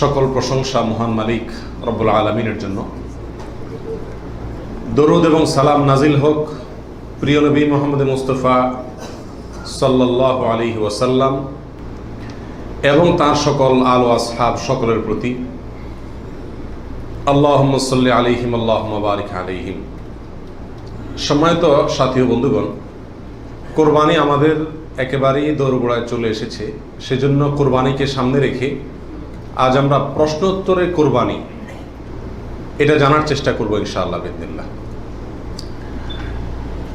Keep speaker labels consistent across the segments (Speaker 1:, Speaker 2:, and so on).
Speaker 1: সকল প্রশংসা মহান মালিক রব্বুল আলামিনের জন্য। দরুদ এবং সালাম নাজিল হোক প্রিয় নবী মুহাম্মদ মুস্তাফা সাল্লাল্লাহু আলাইহি ওয়াসাল্লাম এবং তার সকল আল ও আসহাব সকলের প্রতি। আল্লাহুম্মা সাল্লি আলাইহিম আল্লাহুম্মা বারিক আলাইহিম। সম্মানিত সাথী ও বন্ধুগণ, কোরবানি আমাদের একেবারেই দোরগোড়ায় চলে এসেছে। সেজন্য কোরবানিকে সামনে রেখে আজ আমরা প্রশ্নোত্তরে কোরবানি এটা জানার চেষ্টা করব ইনশাআল্লাহ বিইذনিল্লাহ।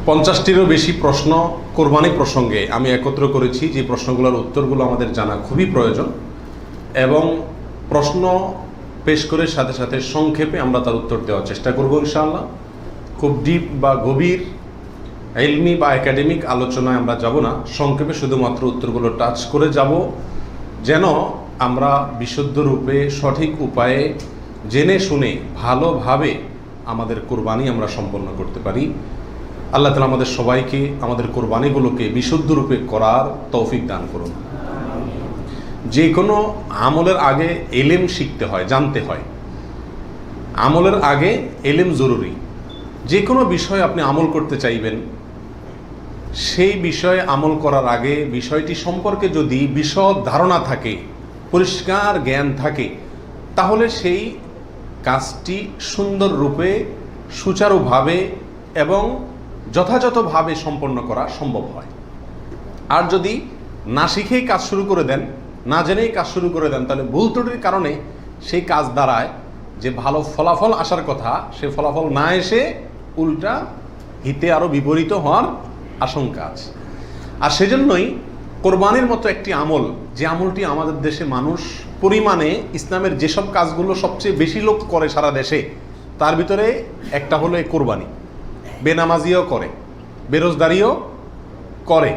Speaker 1: 50টিরও বেশি প্রশ্ন কোরবানি প্রসঙ্গে আমি একত্র করেছি, যে প্রশ্নগুলোর উত্তরগুলো আমাদের জানা খুবই প্রয়োজন, এবং প্রশ্ন পেশ করে সাথে সাথে সংক্ষেপে আমরা তার উত্তর দেওয়ার চেষ্টা করব ইনশাআল্লাহ। খুব ডিপ বা গভীর ইলমি বা একাডেমিক আলোচনায় আমরা যাব না, সংক্ষেপে শুধুমাত্র উত্তরগুলো টাচ করে যাব, যেন আমরা বিশুদ্ধ রূপে সঠিক উপায়ে জেনে শুনে ভালোভাবে আমাদের কোরবানি আমরা সম্পন্ন করতে পারি। আল্লাহ তাআলা আমাদের সবাইকে আমাদের কোরবানিগুলোকে বিশুদ্ধ রূপে করার তৌফিক দান করুন। যে কোনো আমলের আগে ইলম শিখতে হয়, জানতে হয়। আমলের আগে ইলম জরুরি। যে কোনো বিষয়ে আপনি আমল করতে চাইবেন, সেই বিষয়ে আমল করার আগে বিষয়টি সম্পর্কে যদি বিশদ ধারণা থাকে, পরিষ্কার জ্ঞান থাকে, তাহলে সেই কাজটি সুন্দর রূপে সুচারুভাবে এবং যথাযথভাবে সম্পন্ন করা সম্ভব হয়। আর যদি না শিখেই কাজ শুরু করে দেন, না জেনেই কাজ শুরু করে দেন, তাহলে ভুল ত্রুটির কারণে সেই কাজ দ্বারায় যে ভালো ফলাফল আসার কথা, সে ফলাফল না এসে উল্টা হিতে আরও বিপরীত হওয়ার আশঙ্কা আছে। আর সেজন্যই কোরবানির মতো একটি আমল, যে আমলটি আমাদের দেশে মানুষ পরিমাণে ইসলামের যেসব কাজগুলো সবচেয়ে বেশি লোক করে সারা দেশে, তার ভিতরে একটা হলো এই কোরবানি। বেনামাজিও করে, বেরোজগারিও করে,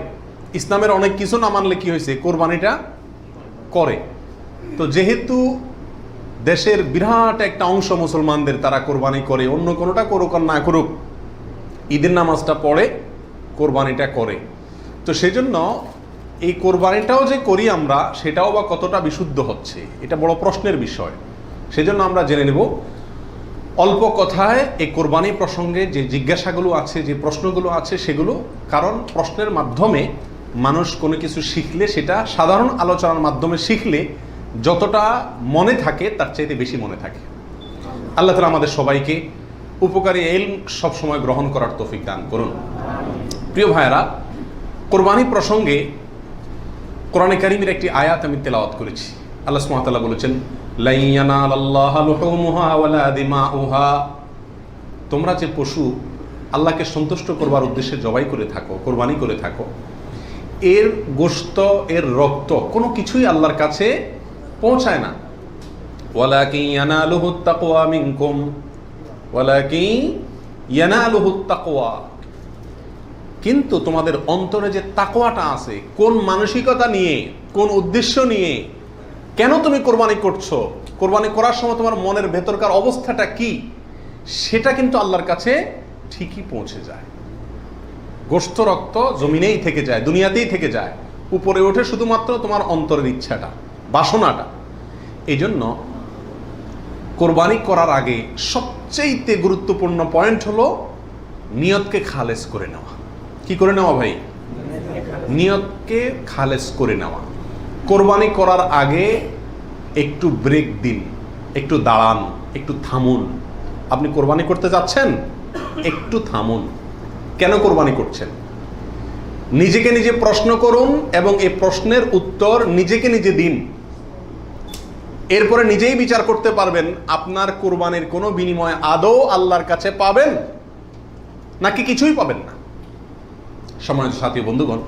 Speaker 1: ইসলামের অনেক কিছু না মানলে কি হয়েছে, কোরবানিটা করে। তো যেহেতু দেশের বিরাট একটা অংশ মুসলমানদের তারা কোরবানি করে, অন্য কোনোটা করুক আর না করুক, ঈদের নামাজটা পড়ে, কোরবানিটা করে। তো সেজন্য এই কোরবানিটাও যে করি আমরা, সেটাও বা কতটা বিশুদ্ধ হচ্ছে, এটা বড় প্রশ্নের বিষয়। সেজন্য আমরা জেনে নেব অল্প কথায় এই কোরবানি প্রসঙ্গে যে জিজ্ঞাসাগুলো আছে, যে প্রশ্নগুলো আছে সেগুলো। কারণ প্রশ্নের মাধ্যমে মানুষ কোনো কিছু শিখলে, সেটা সাধারণ আলোচনার মাধ্যমে শিখলে যতটা মনে থাকে তার চাইতে বেশি মনে থাকে। আল্লাহ তাআলা আমাদের সবাইকে উপকারী ইলম সবসময় গ্রহণ করার তৌফিক দান করুন। প্রিয় ভাইয়েরা, কোরবানি প্রসঙ্গে কোরআনে কারীমের একটি আয়াত আমি তেলাওয়াত করেছি। আল্লাহ সুবহানাহু ওয়া তাআলা বলেছেন, লা ইয়ানালাল্লাহা লুহুমুহা ওয়ালা দিমাউহা। তোমরা যে পশু আল্লাহকে সন্তুষ্ট করবার উদ্দেশ্যে জবাই করে থাকো, কোরবানি করে থাকো, এর গোশত, এর রক্ত কোনো কিছুই আল্লাহর কাছে পৌঁছায় না। ওয়ালাকিন ইয়ানালুহুত তাকওয়া মিনকুম, ওয়ালাকিন ইয়ানালুহুত তাকওয়া। কিন্তু তোমাদের অন্তরে যে তাকওয়াটা আছে, কোন মানসিকতা নিয়ে, কোন উদ্দেশ্য নিয়ে, কেন তুমি কোরবানি করছো, কোরবানি করার সময় তোমার মনের ভেতরকার অবস্থাটা কি, সেটা কিন্তু আল্লাহর কাছে ঠিকই পৌঁছে যায়। গোশত রক্ত জমিনেই থেকে যায়, দুনিয়াতেই থেকে যায়, উপরে ওঠে শুধুমাত্র তোমার অন্তরের ইচ্ছাটা, বাসনাটা। এই জন্য কোরবানি করার আগে সবচেয়ে গুরুত্বপূর্ণ পয়েন্ট হলো নিয়তকে খালেস করে নেওয়া। কি করে নেওয়া ভাই? নিয়তকে খালেস করে নেওয়া। কোরবানি করার আগে একটু ব্রেক দিন, একটু দাঁড়ান, একটু থামুন। আপনি কোরবানি করতে যাচ্ছেন, একটু থামুন। কেন কোরবানি করছেন? নিজেকে নিজে প্রশ্ন করুন এবং এই প্রশ্নের উত্তর নিজেকে নিজে দিন। এরপরে নিজেই বিচার করতে পারবেন আপনার কোরবানির কোনো বিনিময় আদৌ আল্লাহর কাছে পাবেন নাকি কিছুই পাবেন না। সম্মানিত সাথী বন্ধুগণ,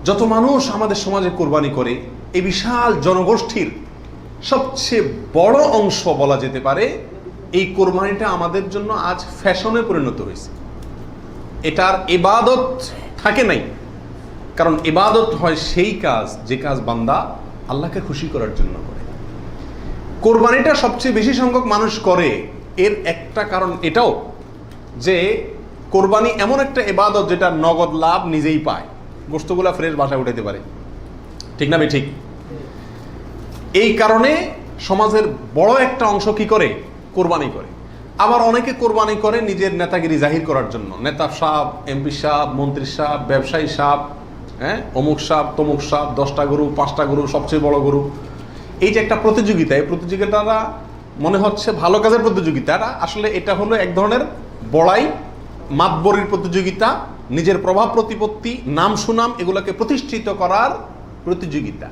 Speaker 1: যত মানুষ আমাদের সমাজে কোরবানি করে, এই বিশাল জনগোষ্ঠীর সবচেয়ে বড় অংশ বলা যেতে পারে এই কোরবানিটা আমাদের জন্য আজ ফ্যাশনে পরিণত হয়েছে। এটার ইবাদত থাকে নাই। কারণ ইবাদত হয় সেই কাজ, যে কাজ বান্দা আল্লাহকে খুশি করার জন্য করে। কোরবানিটা সবচেয়ে বেশি সংখ্যক মানুষ করে, এর একটা কারণ এটাও যে কোরবানি এমন একটা ইবাদত যেটা নগদ লাভ নিজেই পায়, গোশতগুলা ফ্রেশ বাসায় উঠাইতে পারে, ঠিক না ভাই? ঠিক। এই কারণে সমাজের বড় একটা অংশ কি করে? কোরবানি করে। আবার অনেকে কোরবানি করে নিজের নেতাগিরি জাহির করার জন্য। নেতা সাহেব, এমপি সাহেব, মন্ত্রী সাহেব, ব্যবসায়ী সাহেব, অমুক সাহেব, তমুক সাহেব, 10টা গরু, 5টা গরু, সবচেয়ে বড় গরু। এই যে একটা প্রতিযোগিতা, এই প্রতিযোগিতাটা মনে হচ্ছে ভালো কাজের প্রতিযোগিতা, আসলে এটা হলো এক ধরনের বড়াই, মাতবরির প্রতিযোগিতা, নিজের প্রভাব প্রতিপত্তি, নাম সুনাম এগুলোকে প্রতিষ্ঠিত করার প্রতিযোগিতা,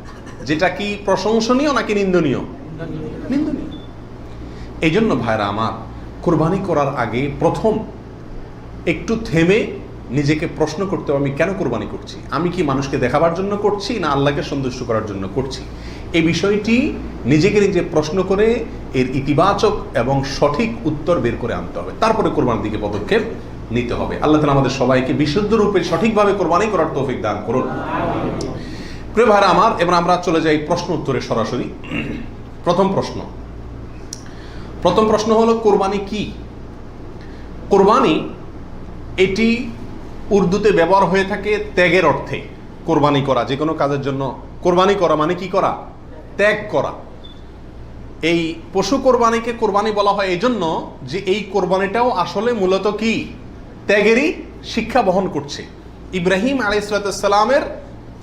Speaker 1: যেটা কি প্রশংসনীয় নাকি নিন্দনীয়? নিন্দনীয়। এই জন্য ভাইরা আমার, কোরবানি করার আগে প্রথম একটু থেমে নিজেকে প্রশ্ন করতে হবে, আমি কেন কোরবানি করছি? আমি কি মানুষকে দেখাবার জন্য করছি না আল্লাহকে সন্তুষ্ট করার জন্য করছি? এই বিষয়টি নিজেকে নিজে প্রশ্ন করে এর ইতিবাচক এবং সঠিক উত্তর বের করে আনতে হবে, তারপরে কোরবানির দিকে পদক্ষেপ নিতে হবে। আল্লাহ তাআলা আমাদের সবাইকে বিশুদ্ধ রূপে সঠিকভাবে কোরবানি করার তৌফিক দান করুন। প্রিয় ভাইরা আমার, এবার আমরা চলে যাই প্রশ্ন উত্তরে সরাসরি। প্রথম প্রশ্ন হলো, কোরবানি কি? কোরবানি এটি উর্দুতে ব্যবহার হয়ে থাকে ত্যাগের অর্থে। কোরবানি করা, যে কোনো কাজের জন্য কোরবানি করা মানে কি করা? ত্যাগ করা। এই পশু কোরবানিকে কোরবানি বলা হয় এই জন্য যে এই কোরবানিটাও আসলে মূলত কি? ত্যাগেরই শিক্ষা বহন করছে। ইব্রাহিম আলাইহিস সালামের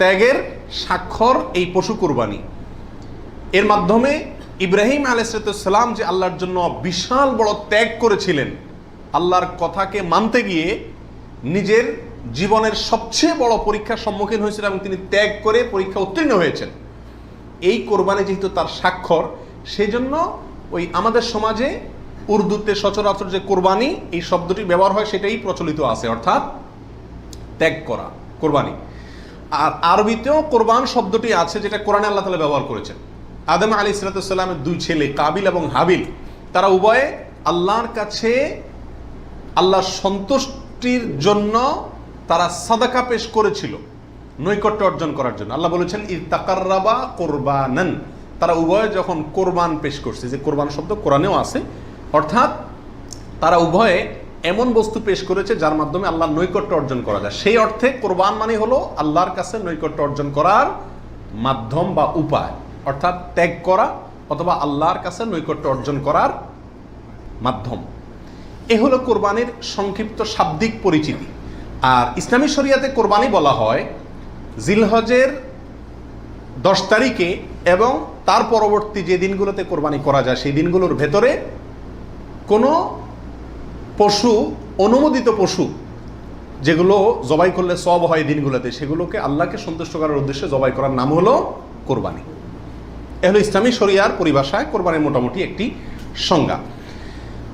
Speaker 1: ত্যাগের স্বাক্ষর এই পশু কোরবানি। এর মাধ্যমে ইব্রাহিম আলাইহিস সালাম যে আল্লাহর জন্য বিশাল বড় ত্যাগ করেছিলেন, আল্লাহর কথাকে মানতে গিয়ে নিজের জীবনের সবচেয়ে বড় পরীক্ষার সম্মুখীন হয়েছিলেন এবং তিনি ত্যাগ করে পরীক্ষা উত্তীর্ণ হয়েছেন। এই কোরবানি যেহেতু তার স্বাক্ষর, সেই জন্য ওই আমাদের সমাজে উর্দুতে সচরাচর যে কোরবানি এই শব্দটি ব্যবহার হয় সেটাই প্রচলিত আছে, অর্থাৎ ত্যাগ করা, কোরবানি। আর আরবিতেও কোরবান শব্দটি আছে, যেটা কোরআনে আল্লাহ তাআলা ব্যবহার করেছেন। আদম আলাইহিস সালামের 2 ছেলে কাবিল এবং হাবিল, তারা উভয়ে আল্লাহর কাছে আল্লাহর সন্তুষ্টির জন্য তারা সাদাকা পেশ করেছিল, নৈকট্য অর্জন করার জন্য। আল্লাহ বলেছেন ইত্তাকাররাবা কোরবানান, তারা উভয়ে যখন কোরবান পেশ করছে, যে কোরবান শব্দ কোরআনেও আছে, অর্থাৎ তারা উভয়ে এমন বস্তু পেশ করেছে যার মাধ্যমে আল্লাহর নৈকট্য অর্জন করা যায়। সেই অর্থে কোরবান মানে হলো আল্লাহর কাছে নৈকট্য অর্জন করার মাধ্যম বা উপায়, অর্থাৎ ত্যাগ করা অথবা আল্লাহর কাছে নৈকট্য অর্জন করার মাধ্যম। এ হলো কোরবানির সংক্ষিপ্ত শাব্দিক পরিচিতি। আর ইসলামী শরিয়াতে কোরবানি বলা হয় জিলহজের 10 তারিখে এবং তার পরবর্তী যে দিনগুলোতে কোরবানি করা যায় সেই দিনগুলোর ভেতরে কোনো পশু, অনুমোদিত পশু যেগুলো জবাই করলে সওয়াব হয় দিনগুলোতে, সেগুলোকে আল্লাহকে সন্তুষ্ট করার উদ্দেশ্যে জবাই করার নাম হলো কোরবানি। এ হলো ইসলামী শরিয়ার পরিভাষায় কোরবানির মোটামুটি একটি সংজ্ঞা।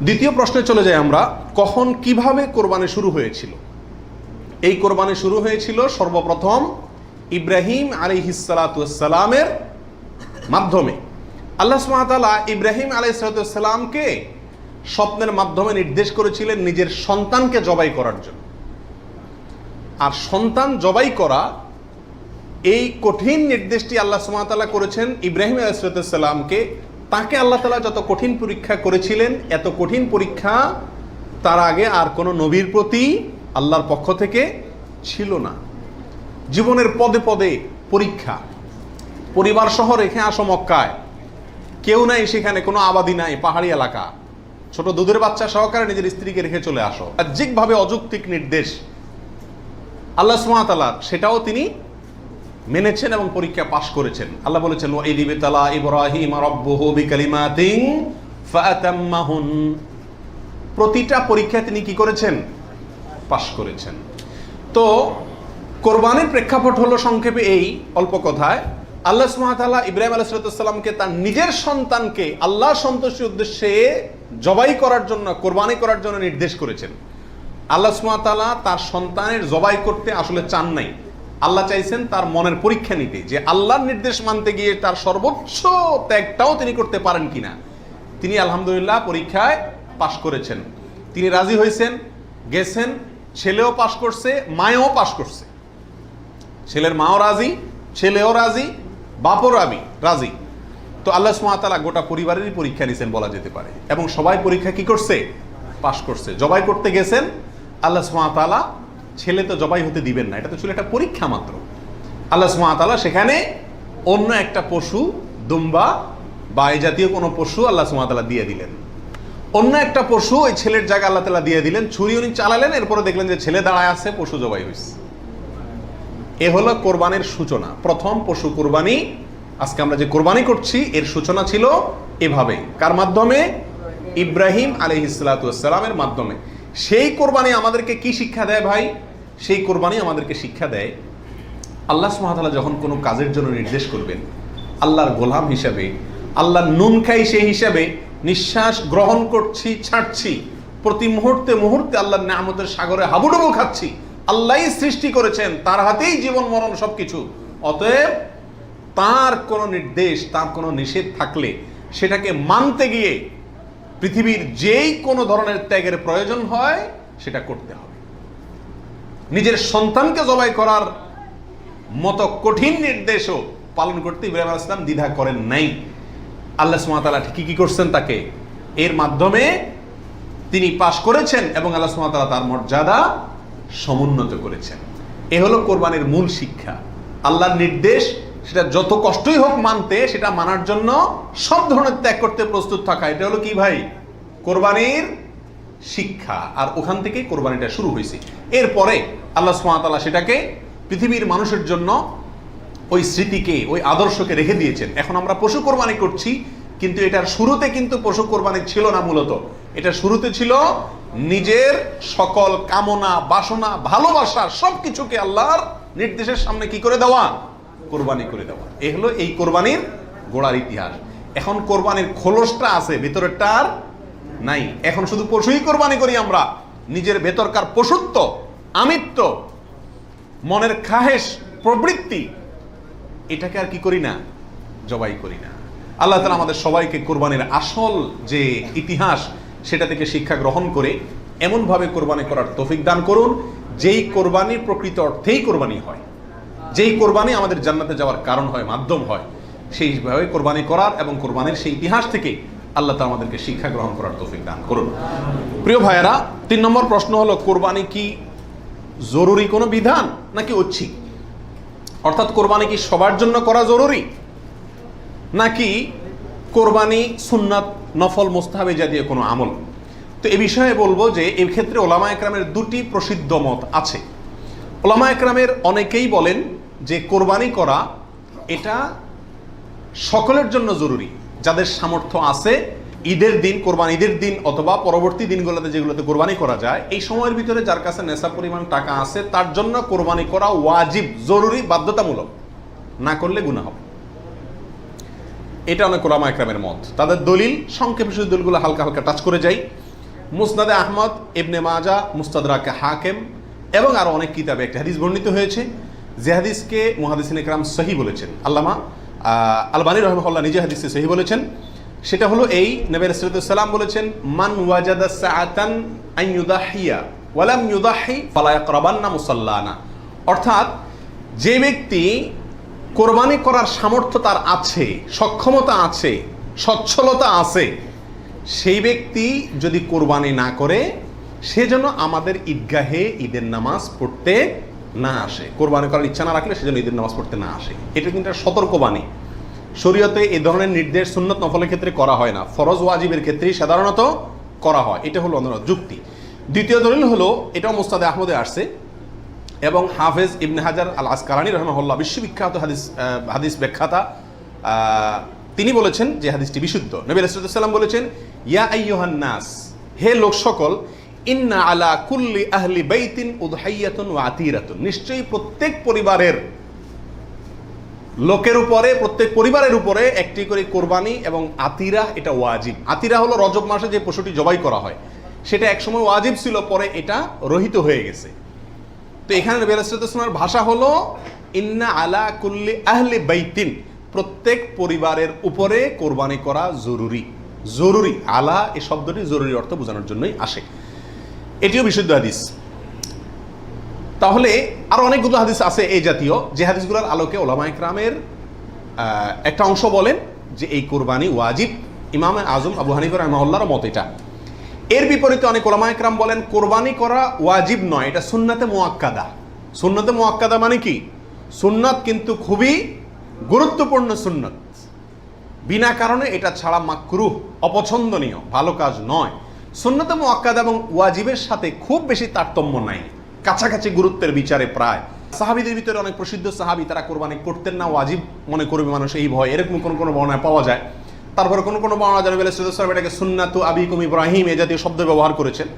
Speaker 1: দ্বিতীয় প্রশ্নে চলে যাই আমরা, কখন কিভাবে কোরবানি শুরু হয়েছিল? এই কোরবানি শুরু হয়েছিল সর্বপ্রথম ইব্রাহিম আলাইহিস সালামের মাধ্যমে। আল্লাহ সুবহানাহু ওয়া তাআলা ইব্রাহিম আলাইহিস সালামকে স্বপ্নের মাধ্যমে নির্দেশ করেছিলেন নিজের সন্তানকে জবাই করার জন্য। আর সন্তান জবাই করা, এই কঠিন নির্দেশটি আল্লাহ সুবহানাহু ওয়া তাআলা করেছেন ইব্রাহিম আলাইহিস সালামকে। তাকে আল্লাহ তাআলা যত কঠিন পরীক্ষা করেছিলেন, এত কঠিন পরীক্ষা তার আগে আর কোনো নবীর প্রতি আল্লাহর পক্ষ থেকে ছিল না। জীবনের পদে পদে পরীক্ষা। পরিবার সহ রেখে আসো মক্কায়, কেউ নাই সেখানে, কোনো আবাদি নাই, পাহাড়ি এলাকা, ছোট দুধের বাচ্চা সহকারে নিজের স্ত্রীকে রেখে চলে আসো। বাহ্যিকভাবে অযৌক্তিক নির্দেশ আল্লাহ সুবহানাহু ওয়া তাআলা, সেটাও তিনি মেনেছেন এবং পরীক্ষা পাশ করেছেন। আল্লাহ বলেছেন ওয়া ইয ইবতালা ইব্রাহিম রাব্বুহু বিকালিমাতিন ফাআতাম্মাহুন, প্রতিটা পরীক্ষায় তিনি কি করেছেন? পাশ করেছেন। তো কোরবানির প্রেক্ষাপট হলো সংক্ষেপে এই, অল্প কথায়, আল্লাহ সুবহানাহু ওয়া তাআলা ইব্রাহিম আলাইহিস সালামকে তার নিজের সন্তানকে আল্লাহ সন্তুষ্টির উদ্দেশ্যে জবাই করার জন্য, কোরবানি করার জন্য নির্দেশ করেছেন। আল্লাহ সুবহানাহু ওয়া তাআলা তার সন্তানের জবাই করতে আসলে চান নাই। আল্লাহ চাইছেন তার মনের পরীক্ষা নিতে, যে আল্লাহর নির্দেশ মানতে গিয়ে তার সর্বোচ্চ ত্যাগটাও তিনি করতে পারেন কিনা। তিনি আলহামদুলিল্লাহ পরীক্ষায় পাশ করেছেন। তিনি রাজি হয়েছেন, গেছেন, ছেলেও পাশ করছে, মায়েও পাশ করছে। ছেলের মাও রাজি, ছেলেও রাজি, বাপও রাজি। তো আল্লাহ সুবহানাহু ওয়া তাআলা গোটা পরিবারেরই পরীক্ষা নিয়েছেন বলা যেতে পারে, এবং সবাই পরীক্ষা কি করছে? পাশ করছে। জবাই করতে গেছেন, আল্লাহ সুবহানাহু ওয়া তাআলা ছেলে তো জবাই হতে দিবেন না, এটা তো ছিল একটা পরীক্ষা মাত্র। আল্লাহ সুবহানাহু ওয়া তাআলা সেখানে অন্য একটা পশু, দুম্বা বা এই জাতীয় কোনো পশু আল্লাহ সুবহানাহু ওয়া তাআলা দিয়ে দিলেন। অন্য একটা পশু ওই ছেলের জায়গায় আল্লাহ তাআলা দিয়ে দিলেন, ছুরি উনি চালালেন, এরপরে দেখলেন যে ছেলে দাঁড়ায় আছে, পশু জবাই হয়েছে। এ হলো কোরবানির সূচনা। প্রথম পশু কোরবানি, আজকে আমরা যে কোরবানি করছি এর সূচনা ছিল এভাবে। কার মাধ্যমে? ইব্রাহিম আলাইহিস সালাতু ওয়াস সালামের মাধ্যমে। সেই কোরবানি আমাদেরকে কি শিক্ষা দেয় ভাই? সেই কোরবানি আমাদেরকে শিক্ষা দেয় আল্লাহ সুবহানাহু ওয়া তাআলা যখন কোনো কাজের জন্য নির্দেশ করবেন, আল্লাহর গোলাম হিসাবে, আল্লাহর নুন খাই সেই হিসাবে নিঃশ্বাস গ্রহণ করছি, ছাড়ছি, প্রতি মুহূর্তে মুহূর্তে আল্লাহর নিয়ামতের সাগরে হাবুডুবু খাচ্ছি। আল্লাহই সৃষ্টি করেছেন, তার হাতেই জীবন মরণ সবকিছু। অতএব তার কোনো নির্দেশ, তার কোনো নিষেধ থাকলে সেটাকে মানতে গিয়ে পৃথিবীর যেই কোনো ধরনের ত্যাগের প্রয়োজন হয় সেটা করতে হবে। নিজের সন্তানকে জবাই করার মতো কঠিন নির্দেশও পালন করতে ইব্রাহিম আলাইহিস সালাম দ্বিধা করেন নাই। আল্লাহ সুবহানাহু ওয়া তাআলা ঠিকই কি করছেন, তাকে এর মাধ্যমে তিনি পাশ করেছেন এবং আল্লাহ সুবহানাহু ওয়া তাআলা তার মর্যাদা সমুন্নত করেছেন। এ হলো কোরবানির মূল শিক্ষা। আল্লাহর নির্দেশ, সেটা যত কষ্টই হোক মানতে, সেটা মানার জন্য সব ধরনের ত্যাগ করতে প্রস্তুত থাকা, এটা হলো কি ভাই? কোরবানির শিক্ষা। আর ওখান থেকেই কোরবানিটা শুরু হয়েছে। এরপরে আল্লাহ সুবহানাহু ওয়া তাআলা সেটাকে পৃথিবীর মানুষের জন্য ওই স্মৃতিকে, ওই আদর্শকে রেখে দিয়েছেন। এখন আমরা পশু কোরবানি করছি, কিন্তু এটার শুরুতে কিন্তু পশু কোরবানি ছিল না। মূলত এটা শুরুতে ছিল নিজের সকল কামনা, বাসনা, ভালোবাসা সবকিছুকে আল্লাহর নির্দেশের সামনে কি করে দেওয়া? কোরবানি করে দেওয়া। এ হলো এই কোরবানির গোড়ার ইতিহাস। এখন কোরবানির খোলসটা আছে, ভেতরেরটা আর নাই। এখন শুধু পশুই কোরবানি করি আমরা। নিজের ভেতরকার পশুত্ব, আমিত্ব, মনের খাহেশ, প্রবৃত্তি, এটাকে আর কি করি না? জবাই করি না। আল্লাহ তাআলা আমাদের সবাইকে কোরবানির আসল যে ইতিহাস সেটা থেকে শিক্ষা গ্রহণ করে এমনভাবে কোরবানি করার তৌফিক দান করুন, যেই কোরবানি প্রকৃত অর্থেই কোরবানি হয়, যেই কোরবানি আমাদের জান্নাতে যাওয়ার কারণ হয়, মাধ্যম হয়, সেইভাবে কোরবানি করার এবং কোরবানির সেই ইতিহাস থেকে আল্লাহ তাআলা আমাদেরকে শিক্ষা গ্রহণ করার তৌফিক দান করুন। প্রিয় ভাইয়েরা, 3 নম্বর প্রশ্ন হলো, কোরবানি কি জরুরি কোনো বিধান নাকি ঐচ্ছিক? অর্থাৎ কোরবানি কি সবার জন্য করা জরুরি, নাকি কোরবানি সুন্নাত, নফল, মুস্তাহাব জাতীয় কোনো আমল? তো এ বিষয়ে বলবো যে এই ক্ষেত্রে ওলামা একরামের 2টি প্রসিদ্ধ মত আছে। ওলামা একরামের অনেকেই বলেন যে কোরবানি করা এটা সকলের জন্য জরুরি। যাদের সামর্থ্য আছে, ঈদের দিন, কোরবানি ঈদের দিন অথবা পরবর্তী দিনগুলোতে যেগুলোতে কোরবানি করা যায়, এই সময়ের ভিতরে যার কাছে নেশা পরিমাণ টাকা আছে, তার জন্য কোরবানি করা ওয়াজিব, জরুরি, বাধ্যতামূলক। না করলে গুনাহ হবে। এটা অনেক ওলামা একরামের মত। তাদের দলিল, সংক্ষেপে শুধু দলিলগুলো হালকা হালকা টাচ করে যাই। মুসনাদে আহমদ, ইবনে মাজাহ, মুস্তাদরাকে হাকিম এবং আরো অনেক কিতাবে একটা হাদিস বর্ণিত হয়েছে, যে হাদিসকে মুহাদ্দিসিন ইকরাম সহিহ বলেছেন। আল্লামা আলবানী রাহিমাহুল্লাহ নিজে হাদিসে সহিহ বলেছেন। সেটা হলো এই, নবী সাল্লাল্লাহু আলাইহি ওয়াসাল্লাম বলেছেন, মান ওয়াজাদা সাআতান আন ইউদাহিয়া ওয়া লাম ইউদাহি ফালা ইয়াকরাবান্না মুসাল্লানা। অর্থাৎ যে ব্যক্তি কোরবানি করার সামর্থ্য তার আছে, সক্ষমতা আছে, সচ্ছলতা আছে, সেই ব্যক্তি যদি কোরবানি না করে, সে যেন আমাদের ঈদগাহে ঈদের নামাজ পড়তে না আসে। কোরবানি করার ইচ্ছা না রাখলে সেজন্য ঈদের নামাজ পড়তে না আসে। এটা কিন্তু একটা সতর্কবাণী। শরীয়তে এই ধরনের নির্দেশ সুন্নত নফলের ক্ষেত্রে করা হয় না, ফরজ ওয়াজিবের ক্ষেত্রেই সাধারণত করা হয়। এটা হলো অন্য যুক্তি। দ্বিতীয় দলিল হলো, এটাও মুস্তাদে আহমদে আসছে এবং হাফেজ ইবনে হাজার আল আসকালানী রাহিমাহুল্লাহ, বিশ্ববিখ্যাত হাদিস ব্যাখ্যাতা, তিনি বলেছেন যে হাদিসটি বিশুদ্ধ। নবী সাল্লাল্লাহু আলাইহি ওয়াসাল্লাম বলেছেন, ইয়া আইয়ুহান নাস, হে লোক সকল, ইন্না আলা কুল্লি আহলি বাইতিন উদহাইয়াতুন ওয়া আতিরাতুন, নিশ্চয়ই প্রত্যেক পরিবারের লোকের উপরে, প্রত্যেক পরিবারের উপরে একটি করে কোরবানি এবং আতিরা, এটা ওয়াজিব। আতিরা হলো রজব মাসে যে পশুটি জবাই করা হয়, সেটা একসময় ওয়াজিব ছিল, পরে এটা রহিত হয়ে গেছে। তো এখানে নবী সাল্লাল্লাহু আলাইহি ওয়াসাল্লামের ভাষা হলো ইন্না আলা কুল্লি আহলি বাইতিন, প্রত্যেক পরিবারের উপরে কোরবানি করা জরুরি। জরুরি, আলা এই শব্দটি জরুরি অর্থ বোঝানোর জন্যই আসে। এটিও বিশুদ্ধ হাদিস। তাহলে আরো অনেকগুলো হাদিস আছে এই জাতীয়, যে হাদিসগুলোর আলোকে ওলামা ইকরামের একটা অংশ বলেন যে এই কোরবানি ওয়াজিব। ইমাম আজম আবু হানিফা রাহিমাহুল্লাহর মত এটা। এর বিপরীতে অনেক ওলামা ইকরাম বলেন কোরবানি করা ওয়াজিব নয়, এটা সুন্নাতে মুআক্কাদা। সুন্নাতে মুআক্কাদা মানে কি? সুন্নাত কিন্তু খুবই গুরুত্বপূর্ণ সুন্নাত। বিনা কারণে এটা ছাড়া মাকরুহ, অপছন্দনীয়, ভালো কাজ নয়। সুন্নতে মুআক্কাদা এবং ওয়াজিবের সাথে খুব বেশি তারতম্য নাই, কাছাকাছি গুরুত্বের বিচারে প্রায়। সাহাবীদের ভিতরে অনেক প্রসিদ্ধ সাহাবী তারা কোরবানি করতেন না, ওয়াজিব মনে করবে মানুষ এই ভয়, এরকম কোনো বর্ণনা পাওয়া যায়। তারপরে কোনো বর্ণনা জানাবে এটাকে সুন্নাতু আবিকুম ইব্রাহিম এ জাতীয় শব্দ ব্যবহার করেছেন।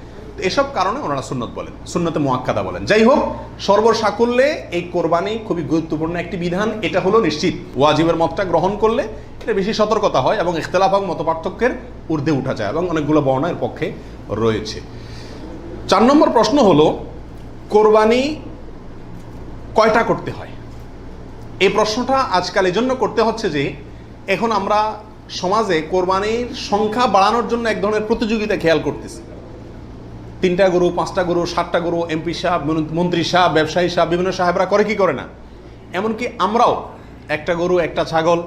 Speaker 1: এসব কারণে ওনারা সুন্নত বলেন, সুন্নতে মুআক্কাদা বলেন। যাই হোক, সর্বসাকুল্যে এই কোরবানি খুবই গুরুত্বপূর্ণ একটি বিধান, এটা হলো নিশ্চিত। ওয়াজিবের মতটা গ্রহণ করলে এটা বেশি সতর্কতা হয় এবং ইখতিলাফ এবং মতপার্থক্যের ঊর্ধ্বে উঠা যায়, এবং অনেকগুলো বর্ণনা এর পক্ষে রয়েছে। 4 নম্বর প্রশ্ন হলো, কোরবানি কয়টা করতে হয়? এই প্রশ্নটা আজকাল এই জন্য করতে হচ্ছে যে এখন আমরা সমাজে কোরবানির সংখ্যা বাড়ানোর জন্য এক ধরনের প্রতিযোগিতা খেয়াল করতেছি। 3টা গরু, 5টা গরু, 7টা গরু, এমপি সাহেব, মন্ত্রী সাহেব, ব্যবসায়ী সাহেব, বিভিন্ন সাহেবরা করে কি করে না, এমনকি আমরাও একটা গরু একটা ছাগল,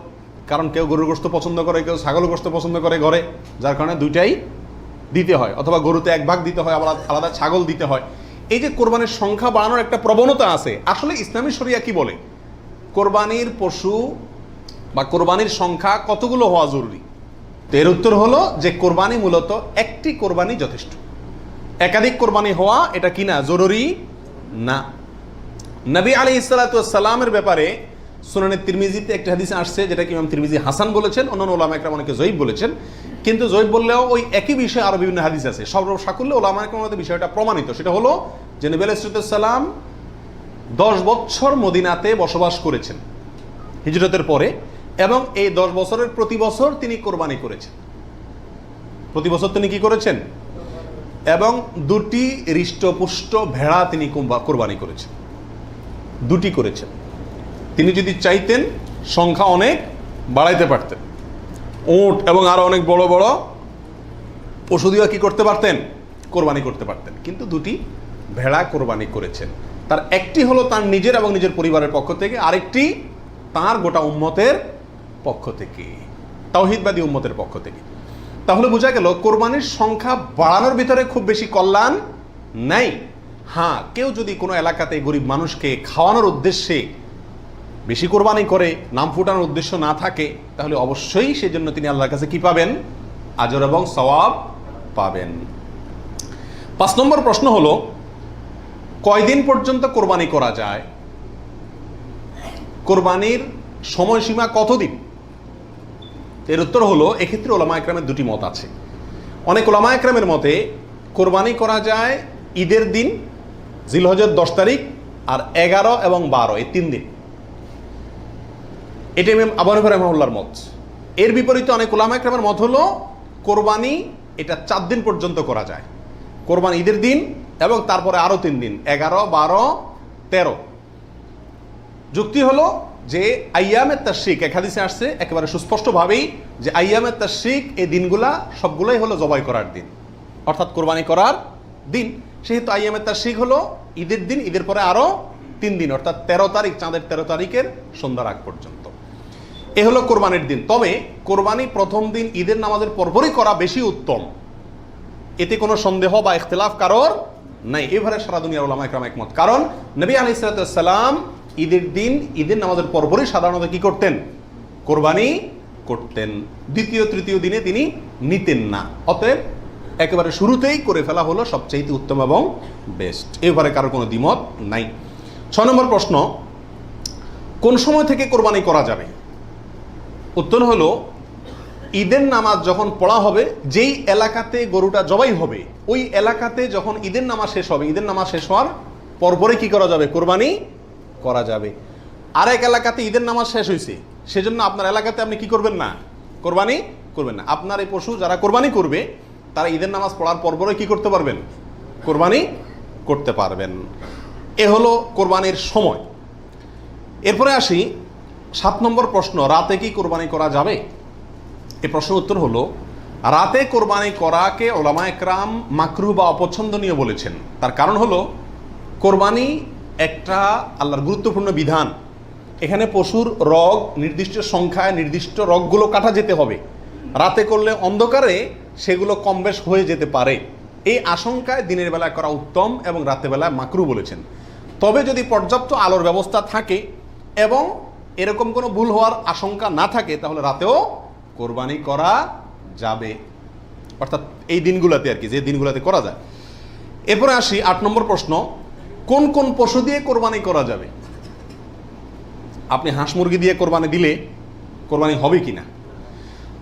Speaker 1: কারণ কেউ গরুর গোশত পছন্দ করে, কেউ ছাগল গোশত পছন্দ করে ঘরে, যার কারণে দুইটাই দিতে হয়, অথবা গরুতে 1 ভাগ দিতে হয়, আবার আলাদা ছাগল দিতে হয়। এই যে কোরবানির সংখ্যা বাড়ানোর একটা প্রবণতা আছে, আসলে ইসলামী শরিয়া কি বলে? কোরবানির পশু বা কোরবানির সংখ্যা কতগুলো হওয়া জরুরি? তো এর উত্তর হলো যে কোরবানি মূলত একটি কোরবানি যথেষ্ট, একাধিক কোরবানি হওয়া এটা কি না, জরুরি না। নবী আলাইহিস সালাতু ওয়াস সালামের ব্যাপারে সুনানে তিরমিজিতে একটা হাদিস আসছে, যেটা কি ইমাম তিরমিজি হাসান বলেছেন, অন্যান্য উলামা একরাম অনেকে জয়ীফ বলেছেন। কিন্তু জয়ীফ বললেও ওই একই বিষয়ে আরো বিভিন্ন হাদিস আছে। সর্বসাকুল্যে উলামা একরামের বিষয়টা প্রমাণিত, সেটা হলো যে নবী আলাইহিস সালাম 10 বছর মদিনাতে বসবাস করেছেন হিজরতের পরে, এবং এই 10 বছরের প্রতি বছর তিনি কোরবানি করেছেন। প্রতি বছর তিনি কি করেছেন? এবং 2টি হৃষ্টপুষ্ট ভেড়া তিনি কোরবানি করেছেন, 2টি করেছেন। তিনি যদি চাইতেন সংখ্যা অনেক বাড়াইতে পারতেন, উট এবং আরো অনেক বড় বড় পশু দিয়ে কি করতে পারতেন, কোরবানি করতে পারতেন, কিন্তু 2টি ভেড়া কোরবানি করেছেন। তার একটি হলো তার নিজের এবং নিজের পরিবারের পক্ষ থেকে, আরেকটি তার গোটা উম্মতের পক্ষ থেকে, তাওহীদবাদী উম্মতের পক্ষ থেকে। তাহলে বোঝা গেল কোরবানির সংখ্যা বাড়ানোর ভিতরে খুব বেশি কল্যাণ নাই। হ্যাঁ, কেউ যদি কোনো এলাকাতে গরিব মানুষকে খাওয়ানোর উদ্দেশ্যে বেশি কোরবানি করে, নাম ফুটানোর উদ্দেশ্য না থাকে, তাহলে অবশ্যই সেজন্য তিনি আল্লাহর কাছে কি পাবেন? আজর এবং সওয়াব পাবেন। 5 নম্বর প্রশ্ন হলো, কয়দিন পর্যন্ত কোরবানি করা যায়? কোরবানির সময়সীমা কতদিন? এর উত্তর হলো, এক্ষেত্রে ওলামা একরামের 2টি মত আছে। অনেক ওলামা একরামের মতে কোরবানি করা যায় ঈদের দিন, জিলহজের 10 তারিখ, আর 11 এবং 12 এই 3 দিন। এটা ইমাম আবু হানিফা রাহিমাহুল্লাহর মত। এর বিপরীতে অনেক ওলামা একরামের মত হলো কোরবানি এটা 4 দিন পর্যন্ত করা যায়। কোরবানি ঈদের দিন এবং তারপরে আরো 3 দিন, 11, 12, 13। যুক্তি হলো যে আইয়ামে তাশরিক, এক হাদিসে আসছে একেবারে সুস্পষ্টভাবেই যে আইয়ামে তাশরিক এই দিনগুলা সবগুলাই হলো জবাই করার দিন, অর্থাৎ কোরবানি করার দিন। সেহেতু আইয়ামে তাশরিক হলো ঈদের দিন, ঈদের পরে আরো 3 দিন, অর্থাৎ 13 তারিখ, চাঁদের 13 তারিখের সন্ধ্যার আগ পর্যন্ত। এ হলো কোরবানির দিন। তবে কোরবানি প্রথম দিন ঈদের নামাজের পরপরই করা বেশি উত্তম, এতে কোনো সন্দেহ বা ইখতিলাফ কারোর নাই। এবারে সারা দুনিয়ার উলামা একরাম একমত, কারণ নবী আলাইহিস সালাম ঈদের দিন ঈদের নামাজের পরপরই সাধারণত কি করতেন? কোরবানি করতেন। দ্বিতীয় তৃতীয় দিনে তিনি নিতেন না। অতএব একেবারে শুরুতেই করে ফেলা হলো সবচেয়ে উত্তম এবং বেস্ট। এবারে কারো কোনো দ্বিমত নাই। 6 নম্বর প্রশ্ন, কোন সময় থেকে কোরবানি করা যাবে? উত্তর হলো, ঈদের নামাজ যখন পড়া হবে, যেই এলাকাতে গরুটা জবাই হবে ওই এলাকাতে যখন ঈদের নামাজ শেষ হবে, ঈদের নামাজ শেষ হওয়ার পরপরই কি করা যাবে? কোরবানি করা যাবে। আরেক এলাকাতে ঈদের নামাজ শেষ হয়েছে, সেজন্য আপনার এলাকাতে আপনি কি করবেন না? কোরবানি করবেন না। আপনার এই পশু যারা কোরবানি করবে তারা ঈদের নামাজ পড়ার পরপরই কি করতে পারবেন? কোরবানি করতে পারবেন। এ হলো কোরবানির সময়। এরপরে আসি 7 নম্বর প্রশ্ন, রাতে কি কোরবানি করা যাবে? এই প্রশ্নের উত্তর হলো, রাতে কোরবানি করাকে ওলামা একরাম মাকরুহ বা অপছন্দনীয় বলেছেন। তার কারণ হলো, কোরবানি একটা আল্লাহর গুরুত্বপূর্ণ বিধান। এখানে পশুর রগ নির্দিষ্ট সংখ্যায়, নির্দিষ্ট রগগুলো কাটা যেতে হবে। রাতে করলে অন্ধকারে সেগুলো কম বেশ হয়ে যেতে পারে, এই আশঙ্কায় দিনের বেলায় করা উত্তম এবং রাতের বেলায় মাকরুহ বলেছেন। তবে যদি পর্যাপ্ত আলোর ব্যবস্থা থাকে এবং এরকম কোনো ভুল হওয়ার আশঙ্কা না থাকে, তাহলে রাতেও কোরবানি করা যাবে, অর্থাৎ এই দিনগুলোতে আর কি, যে দিনগুলোতে করা যায়। এরপরে আসি 8 নম্বর প্রশ্ন, কোন কোন পশু দিয়ে কোরবানি করা যাবে? আপনি হাঁস মুরগি দিয়ে কোরবানি দিলে কোরবানি হবে কিনা?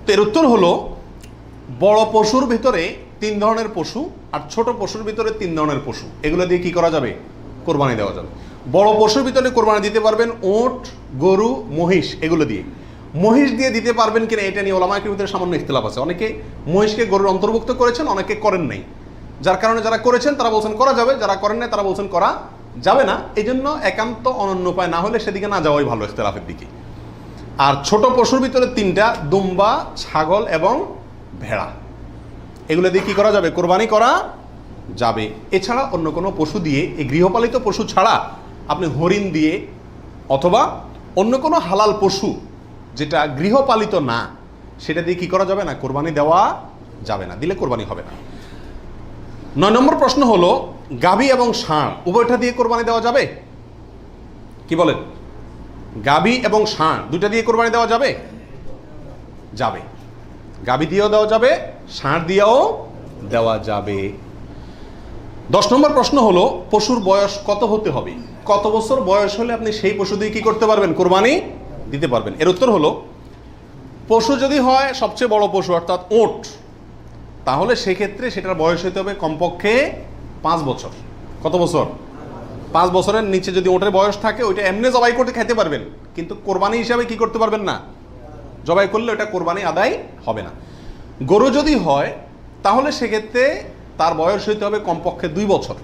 Speaker 1: তো এর উত্তর হলো, বড় পশুর ভিতরে 3 ধরনের পশু আর ছোট পশুর ভিতরে 3 ধরনের পশু, এগুলো দিয়ে কি করা যাবে? কোরবানি দেওয়া যাবে। বড় পশুর ভিতরে কোরবানি দিতে পারবেন উট, গরু, মহিষ, এগুলো দিয়ে। মহিষ দিয়ে দিতে পারবেন কিনা এটা নিয়ে ওলামায়ে কেরামের ভিতরে সামান্য ইখতিলাফ আছে। অনেকে মহিষকে গরুর অন্তর্ভুক্ত করেছেন, অনেকে করেন নাই। যার কারণে যারা করেছেন তারা বলছেন করা যাবে, যারা করেন নাই তারা বলছেন করা যাবে না। এই জন্য একান্ত অনন্য উপায় না হলে সেদিকে না যাওয়াই ভালো, ইখতিলাফের দিকে। আর ছোট পশুর ভিতরে 3টা, দুম্বা, ছাগল এবং ভেড়া, এগুলো দিয়ে কি করা যাবে? কোরবানি করা যাবে। এছাড়া অন্য কোনো পশু দিয়ে, এই গৃহপালিত পশু ছাড়া আপনি হরিণ দিয়ে অথবা অন্য কোনো হালাল পশু যেটা গৃহপালিত না, সেটা দিয়ে কি করা যাবে না? কোরবানি দেওয়া যাবে না, দিলে কোরবানি হবে না। 9 নম্বর প্রশ্ন হলো, গাভী এবং ষাঁড় উভয়টা দিয়ে কোরবানি দেওয়া যাবে? কি বলেন? গাভী এবং ষাঁড় দুইটা দিয়ে কোরবানি দেওয়া যাবে? যাবে। গাভী দিয়েও দেওয়া যাবে, ষাঁড় দিয়েও দেওয়া যাবে। 10 নম্বর প্রশ্ন হলো, পশুর বয়স কত হতে হবে? কত বছর বয়স হলে আপনি সেই পশু দিয়ে কি করতে পারবেন? কোরবানি দিতে পারবেন। এর উত্তর হলো, পশু যদি হয় সবচেয়ে বড় পশু অর্থাৎ উট, তাহলে সেক্ষেত্রে সেটার বয়স হতে হবে কমপক্ষে 5 বছর। কত বছর? 5 বছরের নিচে যদি উটের বয়স থাকে, ওইটা এমনি জবাই করতে খেতে পারবেন, কিন্তু কোরবানি হিসাবে কি করতে পারবেন না, জবাই করলে ওটা কোরবানি আদায় হবে না। গরু যদি হয় তাহলে সেক্ষেত্রে তার বয়স হইতে হবে কমপক্ষে 2 বছর।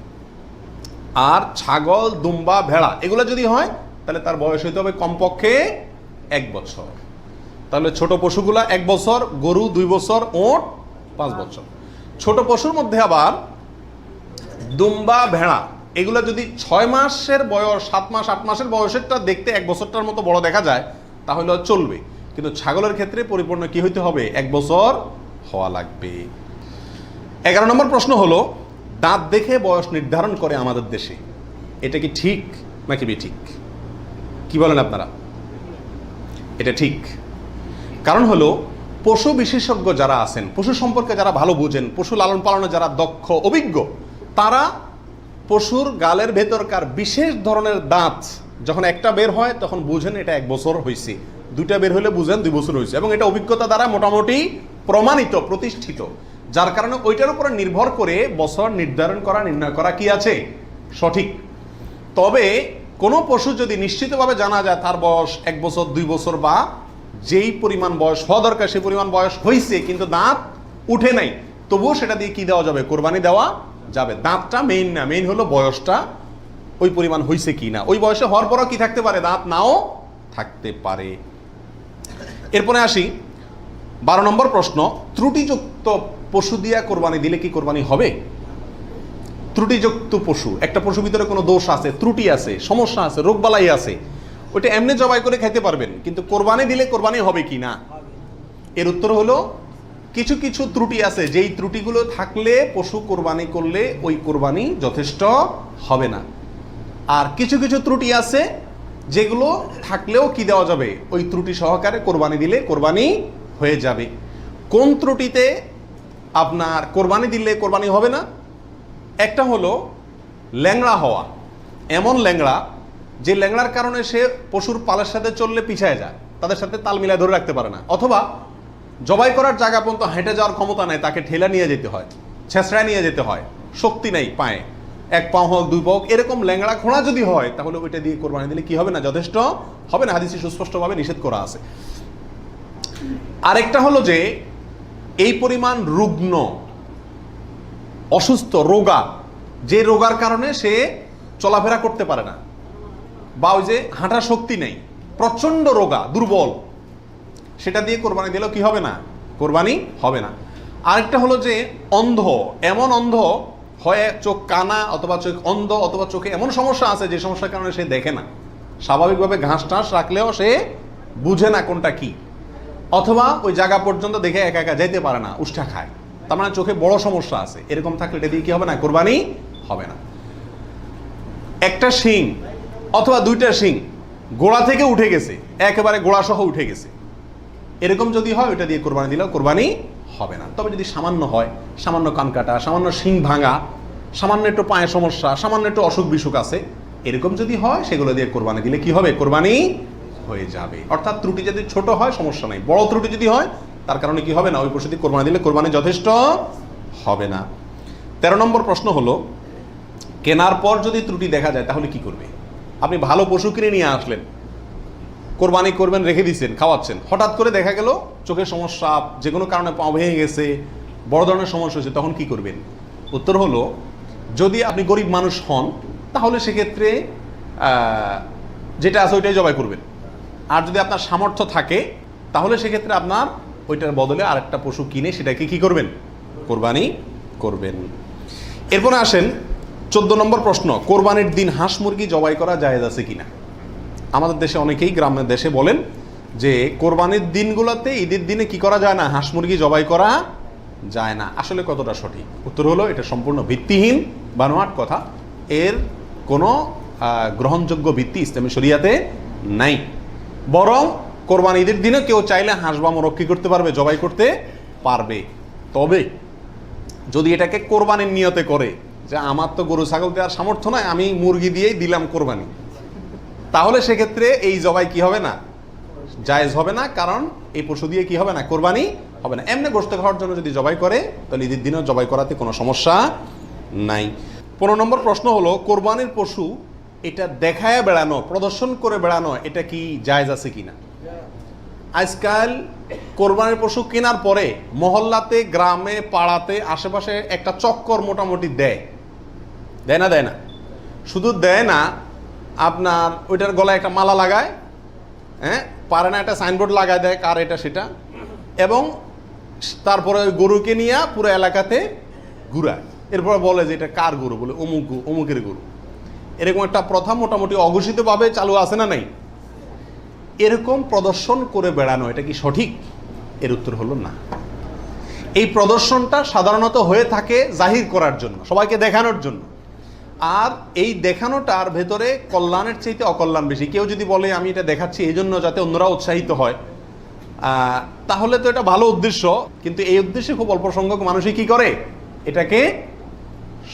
Speaker 1: আর ছাগল, দুম্বা, ভেড়া এগুলো যদি হয় তাহলে তার বয়স হইতে হবে কমপক্ষে 1 বছর। তাহলে ছোট পশুগুলা 1 বছর, গরু 2 বছর, উট 5 বছর। ছোট পশুর মধ্যে আবার দুম্বা, ভেড়া এগুলো যদি 6 মাসের বয়স, 7 মাস, 8 মাসের বয়সেরটা দেখতে 1 বছরটার মতো বড় দেখা যায় তাহলে চলবে, কিন্তু ছাগলের ক্ষেত্রে পরিপূর্ণ কি হইতে হবে? 1 বছর হওয়া লাগবে। 11 নম্বর প্রশ্ন হলো, দাঁত দেখে বয়স নির্ধারণ করে আমাদের দেশে, এটা কি ঠিক নাকি বেঠিক? কি বলেন আপনারা? এটা ঠিক। কারণ হলো, পশু বিশেষজ্ঞ যারা আছেন, পশু সম্পর্কে যারা ভালো বুঝেন, পশু লালন পালনে যারা দক্ষ, অভিজ্ঞ, তারা পশুর গালের ভেতরকার বিশেষ ধরনের দাঁত যখন একটা বের হয় তখন বুঝেন এটা 1 বছর হয়েছে, 2টা বের হলে বুঝেন 2 বছর হয়েছে, এবং এটা অভিজ্ঞতা দ্বারা মোটামুটি প্রমাণিত, প্রতিষ্ঠিত। যার কারণে ওইটার উপরে নির্ভর করে বছর নির্ধারণ করা, নির্ণয় করা কি আছে? সঠিক। তবে কোনো পশু যদি নিশ্চিতভাবে জানা যায় তার বয়স 1 বছর, 2 বছর বা যেই পরিমাণ বয়স হওয়া দরকার সেই পরিমাণ বয়স হয়েছে কিন্তু দাঁত উঠে নাই, তবুও সেটা দিয়ে কি দেওয়া যাবে? কোরবানি দেওয়া যাবে। দাঁতটা মেইন না, মেইন হলো বয়সটা ওই পরিমাণ হয়েছে কি না। ওই বয়সে হওয়ার পরও কি থাকতে পারে? দাঁত নাও থাকতে পারে। এরপরে আসি 12 নম্বর প্রশ্ন, ত্রুটিযুক্ত পশু দিয়া কোরবানি দিলে কি কোরবানি হবে? ত্রুটিযুক্ত পশু, একটা পশুর ভিতরে কোনো দোষ আছে, ত্রুটি আছে, সমস্যা আছে, রোগবালাই আছে, ওইটা এমনি জবাই করে খেতে পারবেন, কিন্তু কোরবানি দিলে কোরবানি হবে কি না? এর উত্তর হলো, কিছু কিছু ত্রুটি আছে, যেই ত্রুটিগুলো থাকলে পশু কোরবানি করলে ওই কোরবানি যথেষ্ট হবে না। আর কিছু কিছু ত্রুটি আছে যেগুলো থাকলেও কি দেওয়া যাবে? ওই ত্রুটি সহকারে কোরবানি দিলে কোরবানি হয়ে যাবে। কোন ত্রুটিতে আপনার কোরবানি দিলে কোরবানি হবে না? একটা হলো ল্যাংড়া হওয়া, এমন ল্যাংড়া যে ল্যাংড়ার কারণে সে পশুর পালের সাথে চললে পিছায় যায়, তাদের সাথে তাল মিলায় ধরে রাখতে পারে না, অথবা জবাই করার জায়গা পর্যন্ত হেঁটে যাওয়ার ক্ষমতা নেই, তাকে ঠেলা নিয়ে যেতে হয়, ছেঁচড়ায় নিয়ে যেতে হয়, শক্তি নেই পায়ে, 1 পা হোক 2 পা হোক, এরকম ল্যাংড়া খোঁড়া যদি হয় তাহলে ওইটা দিয়ে কোরবানি দিলে কি হবে না? যথেষ্ট হবে না, হাদিসে সুস্পষ্টভাবে নিষেধ করা আছে। আরেকটা হলো যে এই পরিমাণ রুগ্ন, অসুস্থ, রোগা, যে রোগার কারণে সে চলাফেরা করতে পারে না, বা ওই যে হাঁটার শক্তি নেই, প্রচণ্ড রোগা, দুর্বল, সেটা দিয়ে কোরবানি দিলেও কি হবে না? কোরবানি হবে না। আরেকটা হলো যে অন্ধ, এমন অন্ধ হয়, চোখ কানা অথবা চোখ অন্ধ, অথবা চোখে এমন সমস্যা আছে যে সমস্যার কারণে সে দেখে না, স্বাভাবিকভাবে ঘাস টাস রাখলেও সে বুঝে না কোনটা কি, অথবা ওই জায়গা পর্যন্ত দেখে একা একা যেতে পারে না, উষ্ঠা খায়, তার মানে চোখে বড় সমস্যা আছে, এরকম থাকলে এটা দিয়ে কি হবে না? কোরবানি হবে না। একটা শিং অথবা 2টা শিং গোড়া থেকে উঠে গেছে, একেবারে গোড়া সহ উঠে গেছে, এরকম যদি হয় ওইটা দিয়ে কোরবানি দিলেও কোরবানি হবে না। তবে যদি সামান্য হয়, সামান্য কান কাটা, সামান্য শিং ভাঙা, সামান্য একটু পায়ে সমস্যা, সামান্য একটু অসুখ বিসুখ আছে, এরকম যদি হয় সেগুলো দিয়ে কোরবানি দিলে কি হবে? কোরবানি হয়ে যাবে। অর্থাৎ ত্রুটি যদি ছোট হয় সমস্যা নেই, বড় ত্রুটি যদি হয় তার কারণে কি হবে না, ওই পশু দিয়ে কোরবানি দিলে কোরবানি যথেষ্ট হবে না। 13 নম্বর প্রশ্ন হলো, কেনার পর যদি ত্রুটি দেখা যায় তাহলে কি করবে? আপনি ভালো পশু কিনে নিয়ে আসলেন, কোরবানি করবেন, রেখে দিচ্ছেন, খাওয়াচ্ছেন, হঠাৎ করে দেখা গেল চোখের সমস্যা, যে কোনো কারণে পা ভেঙে গেছে, বড় ধরনের সমস্যা হয়েছে, তখন কি করবেন? উত্তর হলো, যদি আপনি গরিব মানুষ হন তাহলে সেক্ষেত্রে যেটা আছে ওইটাই জবাই করবেন। আর যদি আপনার সামর্থ্য থাকে তাহলে সেক্ষেত্রে আপনার ওইটার বদলে আরেকটা পশু কিনে সেটাকে কি করবেন? কোরবানি করবেন। এরপরে আসেন 14 নম্বর প্রশ্ন, কোরবানির দিন হাঁস মুরগি জবাই করা জায়েজ আছে কিনা? আমাদের দেশে অনেকেই গ্রামের দেশে বলেন যে কোরবানির দিনগুলোতে, ঈদের দিনে কি করা যায় না? হাঁস মুরগি জবাই করা যায় না। আসলে কতটা সঠিক? উত্তর হলো, এটা সম্পূর্ণ ভিত্তিহীন বানোয়াট কথা। এর কোনো গ্রহণযোগ্য ভিত্তি ইসলামী শরিয়াতে নাই। বরং কোরবানি ঈদের দিনে কেউ চাইলে হাঁস বা মোরগ কি করতে পারবে? জবাই করতে পারবে। তবে যদি এটাকে কোরবানির নিয়তে করে যে আমার তো গরু ছাগল দেওয়ার সামর্থ্য নয়, আমি মুরগি দিয়েই দিলাম কোরবানি, তাহলে সেক্ষেত্রে এই জবাই কি হবে না? জায়েজ হবে না। কারণ এই পশু দিয়ে কি হবে না? কোরবানি হবে না। এমনি গোশত খাওয়ার জন্য যদি জবাই করে তাহলে ঈদের দিনেও জবাই করাতে কোনো সমস্যা নাই। 15 নম্বর প্রশ্ন হলো, কোরবানির পশু এটা দেখায় বেড়ানো, প্রদর্শন করে বেড়ানো, এটা কি জায়েজ আছে কিনা? আজকাল কোরবানির পশু কেনার পরে মহল্লাতে, গ্রামে, পাড়াতে, আশেপাশে একটা চক্কর মোটামুটি দেয় না? দেয় না? শুধু দেয় না, আপনার ওইটার গলায় একটা মালা লাগায়, হ্যাঁ, পারে না একটা সাইনবোর্ড লাগায় দেয় কার এটা সেটা, এবং তারপরে ওই গরুকে নিয়ে পুরো এলাকাতে ঘুরায়। এরপর বলে যে এটা কার গরু, বলে অমুকের গরু। এরকম একটা প্রথা মোটামুটি অঘোষিতভাবে চালু আছে না নাই? এরকম প্রদর্শন করে বেড়ানো এটা কি সঠিক? এর উত্তর হলো না। এই প্রদর্শনটা সাধারণত হয়ে থাকে জাহির করার জন্য, সবাইকে দেখানোর জন্য। আর এই দেখানোটার ভেতরে কল্যাণের চাইতে অকল্যাণ বেশি। কেউ যদি বলে আমি এটা দেখাচ্ছি এই জন্য যাতে অন্যরা উৎসাহিত হয়, তাহলে তো এটা ভালো উদ্দেশ্য, কিন্তু এই উদ্দেশ্যে খুব অল্প সংখ্যক মানুষই কি করে? এটাকে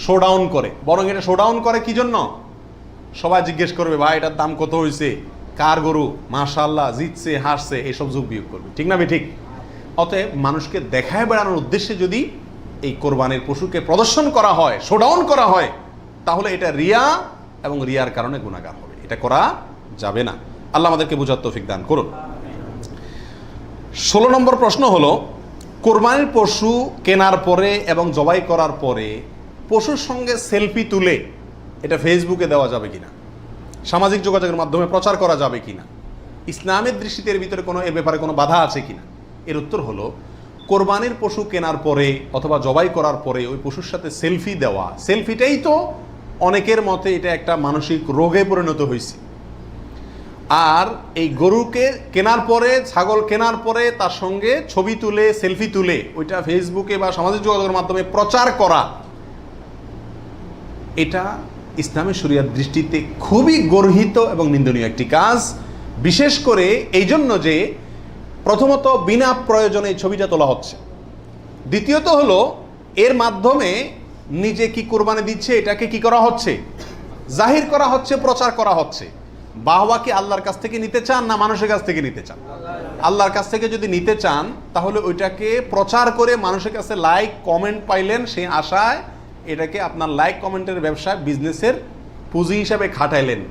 Speaker 1: শোডাউন করে। বরং এটা শোডাউন করে কি জন্য? সবাই জিজ্ঞেস করবে, ভাই এটার দাম কত হয়েছে, কার গরু, মাশাআল্লাহ, জিতছে, হাসছে, এইসব যোগ বিয়োগ করবে। ঠিক না ঠিক? অতএব মানুষকে দেখায় বেড়ানোর উদ্দেশ্যে যদি এই কোরবানির পশুকে প্রদর্শন করা হয়, শোডাউন করা হয়, তাহলে এটা রিয়া, এবং রিয়ার কারণে গুনাহগার হবে। এটা করা যাবে না। আল্লাহ আমাদেরকে বুঝার তৌফিক দান করুন। 16 নম্বর প্রশ্ন হলো, কোরবানির পশু কেনার পরে এবং জবাই করার পরে পশুর সঙ্গে সেলফি তুলে এটা ফেসবুকে দেওয়া যাবে কিনা, সামাজিক যোগাযোগের মাধ্যমে প্রচার করা যাবে কিনা, ইসলামের দৃষ্টিতে এর ভিতরে কোনো, এ ব্যাপারে কোনো বাধা আছে কিনা? এর উত্তর হলো, কোরবানির পশু কেনার পরে অথবা জবাই করার পরে ওই পশুর সাথে সেলফি দেওয়া, সেলফিটাই তো অনেকের মতে এটা একটা মানসিক রোগে পরিণত হয়েছে। আর এই গরুকে কেনার পরে, ছাগল কেনার পরে তার সঙ্গে ছবি তুলে, সেলফি তুলে ওইটা ফেসবুকে বা সামাজিক যোগাযোগের মাধ্যমে প্রচার করা, এটা ইসলামী শরিয়ার দৃষ্টিতে খুবই গর্হিত এবং নিন্দনীয় একটি কাজ। বিশেষ করে এই জন্য যে প্রথমত বিনা প্রয়োজনে এই ছবিটা তোলা হচ্ছে, দ্বিতীয়ত হলো এর মাধ্যমে নিজে কি কোরবানি দিচ্ছে এটাকে কি করা হচ্ছে? জাহির করা হচ্ছে, প্রচার করা হচ্ছে। বাহবা কি আল্লাহর কাছ থেকে নিতে চান না মানুষের কাছ থেকে নিতে চান? আল্লাহর কাছ থেকে যদি নিতে চান তাহলে ওইটাকে প্রচার করে মানুষের কাছে লাইক কমেন্ট পাইলেন, সেই আশায় এটাকে আপনার লাইক কমেন্টের ব্যবসায়, বিজনেসের পুঁজি হিসাবে খাটাইলেন।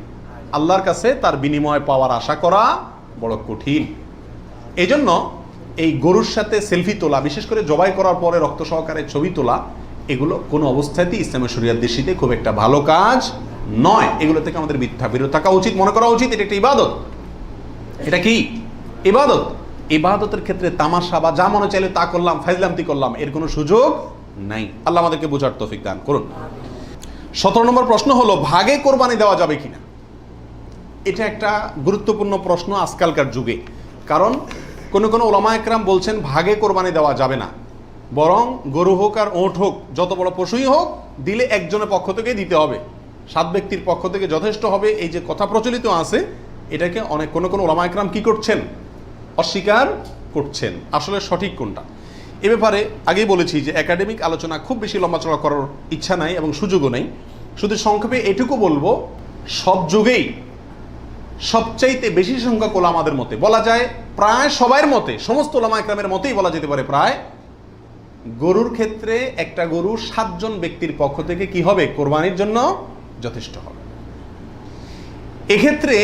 Speaker 1: আল্লাহর কাছে তার বিনিময় পাওয়ার আশা করা বড় কঠিন। এই জন্য এই গরুর সাথে সেলফি তোলা, বিশেষ করে জবাই করার পরে রক্ত সহকারে ছবি তোলা, এগুলো কোনো অবস্থাতেই ইসলামের শরিয়ার দৃষ্টিতে খুব একটা ভালো কাজ নয়। এগুলো থেকে আমাদের বিরত থাকা উচিত, মনে করা উচিত এটা একটা ইবাদত। এটা কি ইবাদত? ইবাদতের ক্ষেত্রে তামাশা বা যা মনে চাইলে তা করলাম, ফাইজলামতি করলাম, এর কোনো সুযোগ নাই। আল্লাহ আমাদেরকে বোঝার তৌফিক দান করুন। 17 নম্বর প্রশ্ন হলো, ভাগে কোরবানি দেওয়া যাবে কিনা? এটা একটা গুরুত্বপূর্ণ প্রশ্ন আজকালকার যুগে। কারণ কোনো ওলামা একরাম বলছেন ভাগে কোরবানি দেওয়া যাবে না, বরং গরু হোক আর ওঁট হোক, যত বড় পশুই হোক, দিলে একজনের পক্ষ থেকে দিতে হবে, 7 ব্যক্তির পক্ষ থেকে যথেষ্ট হবে। এই যে কথা প্রচলিত আছে, এটাকে অনেক কোনো ওলামা একরাম কি করছেন? অস্বীকার করছেন, আসলে সঠিক কোনটা। এ ব্যাপারে আগেই বলেছি যে একাডেমিক আলোচনা খুব বেশি লম্বাচড়া করার ইচ্ছা নাই এবং সুযোগও নেই। শুধু সংক্ষেপে এটুকু বলবো, সব যুগেই সবচাইতে বেশি সংখ্যক ওলামাদের মতে, বলা যায় প্রায় সবার মতে, সমস্ত ওলামা ইকরামের মতেই বলা যেতে পারে প্রায়, গরুর ক্ষেত্রে একটা গরু 7 জন ব্যক্তির পক্ষ থেকে কি হবে, কোরবানির জন্য যথেষ্ট হবে। এক্ষেত্রে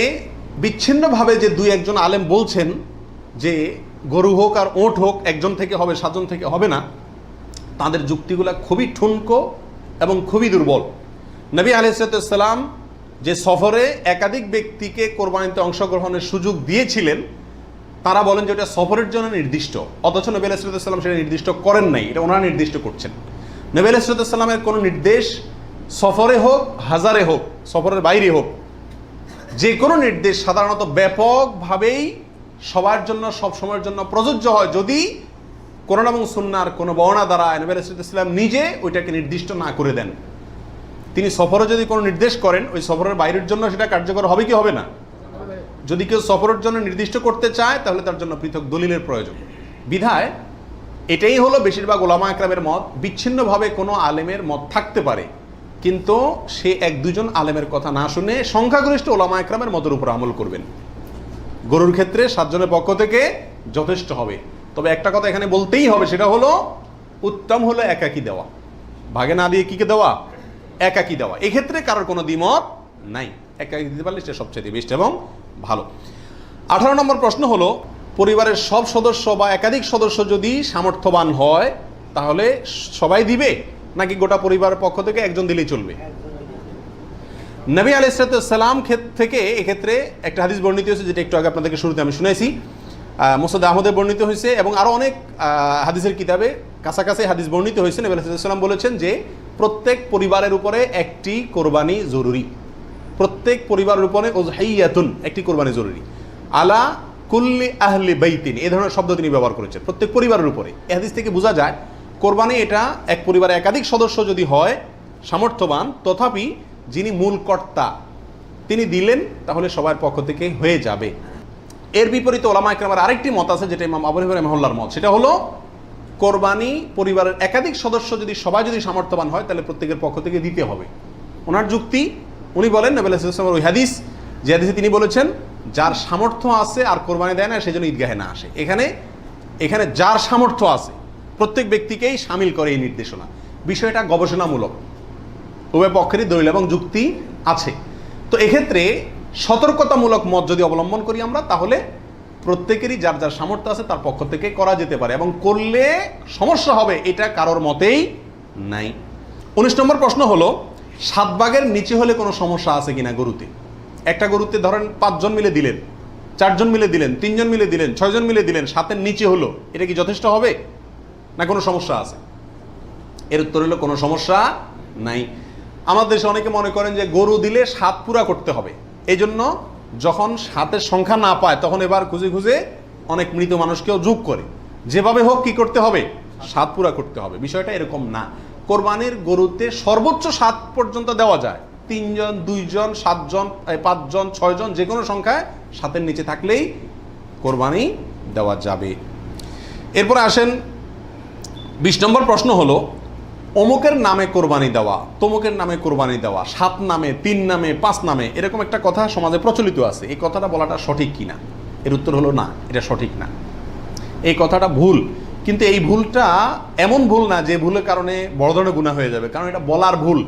Speaker 1: বিচ্ছিন্নভাবে যে 2-1 জন আলেম বলছেন যে গরু হোক আর ওট হোক একজন থেকে হবে, 7 জন থেকে হবে না, তাদের যুক্তিগুলা খুবই ঠুনকো এবং খুবই দুর্বল। নবী আলাইহিস সালাম যে সফরে একাধিক ব্যক্তিকে কোরবানিতে অংশগ্রহণের সুযোগ দিয়েছিলেন, তারা বলেন যে ওটা সফরের জন্য নির্দিষ্ট, অথচ নবী আলাইহিস সালাম সেটা নির্দিষ্ট করেন নাই, এটা ওনারা নির্দিষ্ট করছেন। নবী আলাইহিস সালামের কোনো নির্দেশ সফরে হোক, হাজারে হোক, সফরের বাইরে হোক, যে কোনো নির্দেশ সাধারণত ব্যাপকভাবেই সবার জন্য সব সময়ের জন্য প্রযোজ্য হয়, যদি কোরআন এবং সুন্নাহর কোনো বর্ণনা দ্বারা নবী আলাইহিস সালাম নিজে ওইটাকে নির্দিষ্ট না করে দেন। তিনি সফরে যদি কোনো নির্দেশ করেন, ওই সফরের বাইরের জন্য সেটা কার্যকর হবে কি হবে না? যদি কেউ সফরের জন্য নির্দিষ্ট করতে চায় তাহলে তার জন্য পৃথক দলিলের প্রয়োজন। বিধায় এটাই হলো বেশিরভাগ ওলামা একরামের মত। বিচ্ছিন্নভাবে কোনো আলেমের মত থাকতে পারে, কিন্তু সে 1-2 জন আলেমের কথা না শুনে সংখ্যাগরিষ্ঠ ওলামা একরামের মতের উপর আমল করবেন। গরুর ক্ষেত্রে 7 জনের পক্ষ থেকে যথেষ্ট হবে। তবে একটা কথা এখানে বলতেই হবে, সেটা হলো উত্তম হলো একাকি দেওয়া, ভাগে না দিয়ে কিকে দেওয়া, একাকি দেওয়া। এক্ষেত্রে কারোর কোনো দ্বিমত নাই, একাকি দিতে পারলে সেটা সবচেয়ে বেস্ট এবং ভালো। 18 নম্বর প্রশ্ন হলো, পরিবারের সব সদস্য বা একাধিক সদস্য যদি সামর্থ্যবান হয় তাহলে সবাই দিবে, নাকি গোটা পরিবারের পক্ষ থেকে একজন দিলেই চলবে? নবী আলাইহিস সালাম থেকে এক্ষেত্রে একটা হাদিস বর্ণিত হয়েছে, যেটা একটু আগে আপনাদেরকে শুরুতে আমি শুনেছি, মুসনাদ আহমদে বর্ণিত হয়েছে এবং আরও অনেক হাদিসের কিতাবে কাছাকাছি হাদিস বর্ণিত হয়েছে। নবী আলাইহিস সালাম বলেছেন যে প্রত্যেক পরিবারের উপরে একটি কোরবানি জরুরি, প্রত্যেক পরিবারের উপরে উযহিয়াতুন, একটি কোরবানি জরুরি, আলা কুল্লি আহলি বাইতিন, এই ধরনের শব্দ তিনি ব্যবহার করেছেন, প্রত্যেক পরিবারের উপরে। এই হাদিস থেকে বোঝা যায় কোরবানি এটা এক পরিবারে একাধিক সদস্য যদি হয় সামর্থ্যবান, তথাপি যিনি মূল কর্তা তিনি দিলেন তাহলে সবার পক্ষ থেকে হয়ে যাবে। এর বিপরীতে ওলামা ইকরামের আরেকটি মত আছে, যেটা ইমাম আবু হানিফা রাহিমাহুল্লাহর মত, সেটা হলো কোরবানি পরিবারের একাধিক সদস্য যদি সবাই যদি সামর্থ্যবান হয় তাহলে প্রত্যেকের পক্ষ থেকে দিতে হবে। ওনার যুক্তি, উনি বলেন নবী আলাইহিস সালামের ওই হাদিস, যে হাদিসে তিনি বলেছেন যার সামর্থ্য আছে আর কোরবানি দেয় না সেজন্য ঈদগাহে না আসে। এখানে যার সামর্থ্য আছে প্রত্যেক ব্যক্তিকেই শামিল করে এই নির্দেশনা। বিষয়টা গবেষণামূলক, উভয় পক্ষেরই দলিল এবং যুক্তি আছে। তো এক্ষেত্রে সতর্কতামূলক মত যদি অবলম্বন করি আমরা, তাহলে প্রত্যেকেরই যার যার সামর্থ্য আছে তার পক্ষ থেকে করা যেতে পারে, এবং করলে সমস্যা হবে এটা কারোর মতেই নাই। 19 নম্বর প্রশ্ন হলো, 7 ভাগের নিচে হলে কোনো সমস্যা আছে কিনা গরুতে? একটা গরুতে ধরেন 5 জন মিলে দিলেন, 4 জন মিলে দিলেন, 3 জন মিলে দিলেন, 6 জন মিলে দিলেন, 7-এর নিচে হলো, এটা কি যথেষ্ট হবে না কোনো সমস্যা আছে? এর উত্তর হলো কোনো সমস্যা নাই। আমাদের দেশে অনেকে মনে করেন যে গরু দিলে 7 পুরা করতে হবে, এই জন্য যখন 7-এর সংখ্যা না পায় তখন এবার খুঁজে খুঁজে অনেক মৃত মানুষকেও যোগ করে, যেভাবে হোক কি করতে হবে, 7 পুরা করতে হবে। বিষয়টা এরকম না। কোরবানির গরুতে সর্বোচ্চ 7 পর্যন্ত দেওয়া যায়, 3 জন, 2 জন, 7 জন, 5 জন, 6 জন, যে কোনো সংখ্যায় 7-এর নিচে থাকলেই কোরবানি দেওয়া যাবে। এরপরে আসেন 20 নম্বর প্রশ্ন হলো, অমুকের নামে কোরবানি দেওয়া, তমুকের নামে কোরবানি দেওয়া, 7 নামে, 3 নামে, 5 নামে, এরকম একটা কথা সমাজে প্রচলিত আছে। এই কথাটা বলাটা সঠিক কিনা? এর উত্তর হলো না, এটা সঠিক না, এই কথাটা ভুল। কিন্তু এই ভুলটা এমন ভুল না যে ভুলের কারণে বড় ধরনের গুনাহ হয়ে যাবে, কারণ এটা বলার ভুল,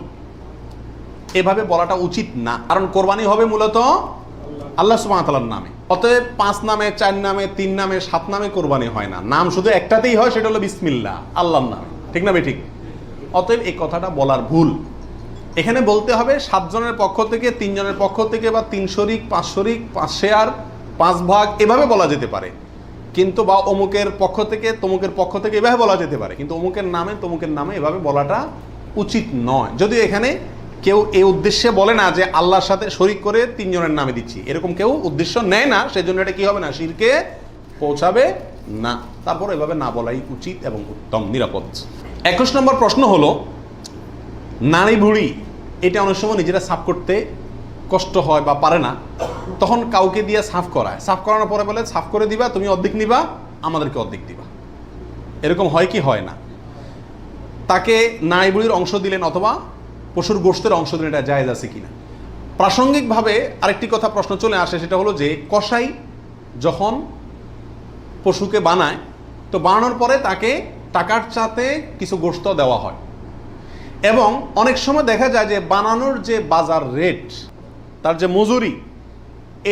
Speaker 1: এভাবে বলাটা উচিত না। কারণ কোরবানি হবে মূলত আল্লাহ সুবহানাহু ওয়া তাআলার নামে, অতএব 5 নামে, 4 নামে, 3 নামে, 7 নামে কোরবানি হয় না। নাম শুধু একটাতেই হয়, সেটা হলো বিসমিল্লাহ, আল্লাহর নামে, ঠিক না ঠিক? অতএব এই কথাটা বলার ভুল। এখানে বলতে হবে 7 জনের পক্ষ থেকে, 3 জনের পক্ষ থেকে, বা 3 শরিক, 5 শরিক, 5 শেয়ার, 5 ভাগ, এভাবে বলা যেতে পারে। কিন্তু বা অমুকের পক্ষ থেকে, তমুকের পক্ষ থেকে, এভাবে বলা যেতে পারে, কিন্তু অমুকের নামে, তমুকের নামে এভাবে বলাটা উচিত নয়। যদিও এখানে কেউ এই উদ্দেশ্যে বলে না যে আল্লাহর সাথে শরিক করে 3 জনের নামে দিচ্ছি, এরকম কেউ উদ্দেশ্য নেয় না, সেজন্য এটা কি হবে না, শিরকে পৌঁছাবে না। তারপর এভাবে না বলাই উচিত এবং উত্তম, নিরাপদ। 21 নম্বর প্রশ্ন হলো, নারী বুড়ি এটা অনেক সময় নিজেরা সাফ করতে কষ্ট হয় বা পারে না, তখন কাউকে দিয়ে সাফ করায়, সাফ করানোর পরে বলে সাফ করে দিবা, তুমি অর্ধেক নিবা, আমাদেরকে অর্ধেক দিবা। এরকম হয় কি হয় না? তাকে নারী বুড়ির অংশ দিলেন অথবা পশুর গোশতের অংশ দিলেন, এটা জায়েজ আছে কিনা? প্রাসঙ্গিকভাবে আরেকটি কথা প্রশ্ন চলে আসে, সেটা হলো যে কসাই যখন পশুকে বানায়, তো বানানোর পরে তাকে টাকার চাতে কিছু গোশত দেওয়া হয়, এবং অনেক সময় দেখা যায় যে বানানোর যে বাজার রেট, তার যে মজুরি,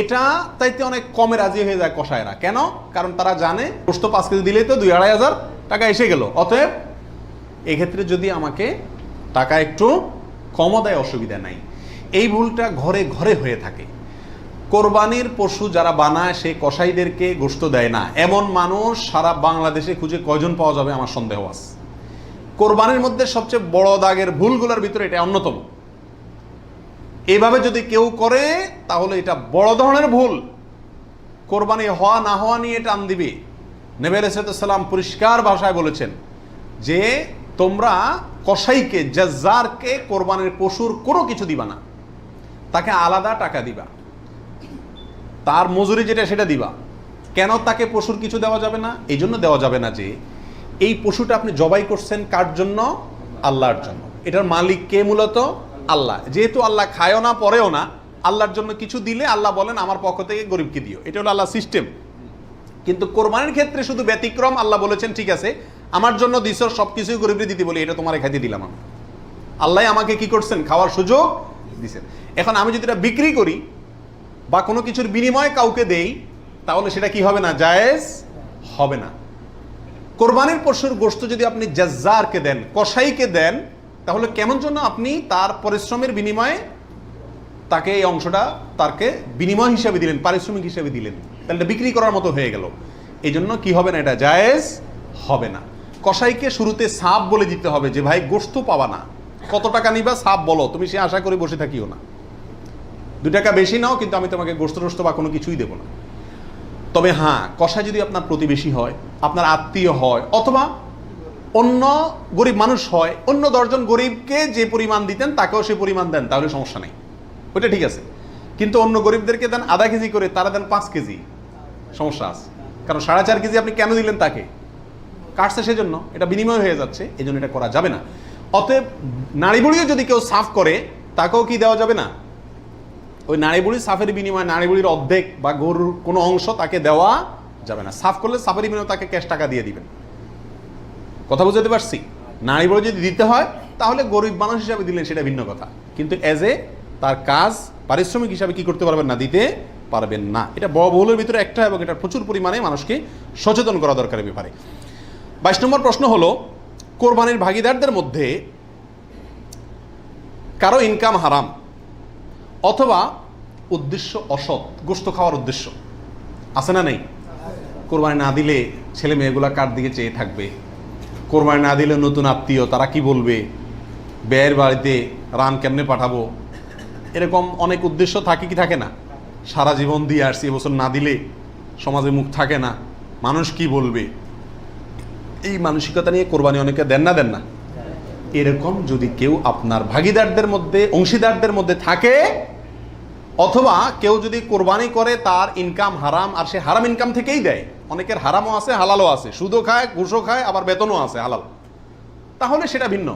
Speaker 1: এটা তাইতে অনেক কমে রাজি হয়ে যায় কসাইরা। কেন? কারণ তারা জানে গোশত 5 কেজি দিলেই তো 2-2.5 টাকা এসে গেল, অতএব এক্ষেত্রে যদি আমাকে টাকা একটু কমও দেয় অসুবিধা নাই। এই ভুলটা ঘরে ঘরে হয়ে থাকে। কোরবানির পশু যারা বানায় সে কসাইদেরকে গোশত দেয় না, এমন মানুষ সারা বাংলাদেশে খুঁজে কয়জন পাওয়া যাবে আমার সন্দেহ আছে। কোরবানির মধ্যে সবচেয়ে বড় দাগের ভুলগুলোর ভিতরে এটা অন্যতম। এইভাবে যদি কেউ করে তাহলে এটা বড় ধরনের ভুল। কোরবানি হওয়া না হওয়া নিয়ে টান দিবে। নবী আলাইহিস সালাম পরিষ্কার ভাষায় বলেছেন যে তোমরা কসাইকে, জাজ্জারকে কোরবানির পশুর কোনো কিছু দিবা না, তাকে আলাদা টাকা দিবা, তার মজুরি যেটা সেটা দিবা। কেন তাকে পশুর কিছু দেওয়া যাবে না? এই জন্য দেওয়া যাবে না যে এই পশুটা আপনি জবাই করছেন কার জন্য? আল্লাহর জন্য। এটার মালিক কে? মূলত আল্লাহ। যেহেতু আল্লাহ খায়ও না পরেও না, আল্লাহর জন্য কিছু দিলে আল্লাহ বলেন আমার পক্ষ থেকে গরিবকে দিও। এটা হলো আল্লাহ সিস্টেম। কিন্তু কোরবানির ক্ষেত্রে শুধু ব্যতিক্রম, আল্লাহ বলেছেন ঠিক আছে আমার জন্য দিছ, সবকিছুই গরিবকে দিতে বলি, এটা তোমার খাইতে দিলাম আমি। আল্লাহ আমাকে কি করছেন? খাওয়ার সুযোগ দিছেন। এখন আমি যদি এটা বিক্রি করি বা কোনো কিছুর বিনিময়ে কাউকে দেই, তাহলে সেটা কি হবে না? জায়েজ হবে না। কোরবানির পশুর গোশত যদি আপনি জাজ্জারকে দেন, কসাইকে দেন, তাহলে কেমন জন্য আপনি তার পরিশ্রমের বিনিময়ে তাকে এই অংশটা তাকে বিনিময় হিসাবে দিলেন, পারিশ্রমিক হিসাবে দিলেন, তাহলে এটা বিক্রি করার মতো হয়ে গেল। এই জন্য কি হবে না? এটা জায়েজ হবে না। কসাইকে শুরুতে সাপ বলে দিতে হবে যে ভাই গোশত পাবা না, কত টাকা নিবা সাপ বলো, তুমি সে আশা করে বসে থাকিও না, 2 টাকা বেশি নাও, কিন্তু আমি তোমাকে গোশত বা কোনো কিছুই দেবো না। তবে হ্যাঁ, কসাই যদি আপনার প্রতিবেশী হয়, আপনার আত্মীয় হয়, অথবা অন্য গরিব মানুষ হয়, অন্য 10 জন গরিবকে যে পরিমাণ দিতেন তাকেও সে পরিমাণ দেন, তাহলে সমস্যা নেই, ওইটা ঠিক আছে। কিন্তু অন্য গরিবদেরকে দেন আধা কেজি করে, তারা দেন 5 কেজি, সমস্যা আছে। কারণ 4.5 কেজি আপনি কেন দিলেন? তাকে কাটছে সেজন্য, এটা বিনিময় হয়ে যাচ্ছে, এই জন্য এটা করা যাবে না। অতএব নারী বুড়িও যদি কেউ সাফ করে, তাকেও কি দেওয়া যাবে না? ওই নারী বুড়ির সাফের বিনিময়ে নারী বুড়ির অর্ধেক বা গরুর কোনো অংশ তাকে দেওয়া যাবে না। সাফ করলে সাফের বিনিময়ে তাকে ক্যাশ টাকা দিয়ে দিবেন। কথা বুঝতে পারছি? নারী বুড়ি যদি দিতে হয় তাহলে গরিব মানুষ হিসাবে দিলেন, সেটা ভিন্ন কথা, কিন্তু এজ এ তার কাজ পারিশ্রমিক হিসাবে কি করতে পারবেন না? দিতে পারবেন না। এটা বড় বহুলের ভিতরে একটা, এবং এটা প্রচুর পরিমাণে মানুষকে সচেতন করা দরকার এই ব্যাপারে। 22 নম্বর প্রশ্ন হলো, কোরবানির ভাগিদারদের মধ্যে কারো ইনকাম হারাম অথবা উদ্দেশ্য অসৎ, গোশত খাওয়ার উদ্দেশ্য আছে না নেই? কোরবানি না দিলে ছেলে মেয়েগুলা কার দিকে চেয়ে থাকবে? কোরবানি না দিলে নতুন আত্মীয়, তারা কি বলবে? ব্যয়ের বাড়িতে রান কেমনে পাঠাবো? এরকম অনেক উদ্দেশ্য থাকে কি থাকে না? সারা জীবন দিয়ে আসছি, এবছর না দিলে সমাজে মুখ থাকে না, মানুষ কি বলবে, এই মানসিকতা নিয়ে কোরবানি অনেকে দেন না? এরকম যদি কেউ আপনার ভাগিদারদের মধ্যে, অংশীদারদের মধ্যে থাকে, অথবা কেউ যদি কোরবানি করে তার ইনকাম হারাম, আর সে হারাম ইনকাম থেকেই দেয়, অনেকের হারামও আছে হালালও আছে, সুদও খায় ঘুষও খায়, আবার বেতনও আছে হালাল, তাহলে সেটা ভিন্ন।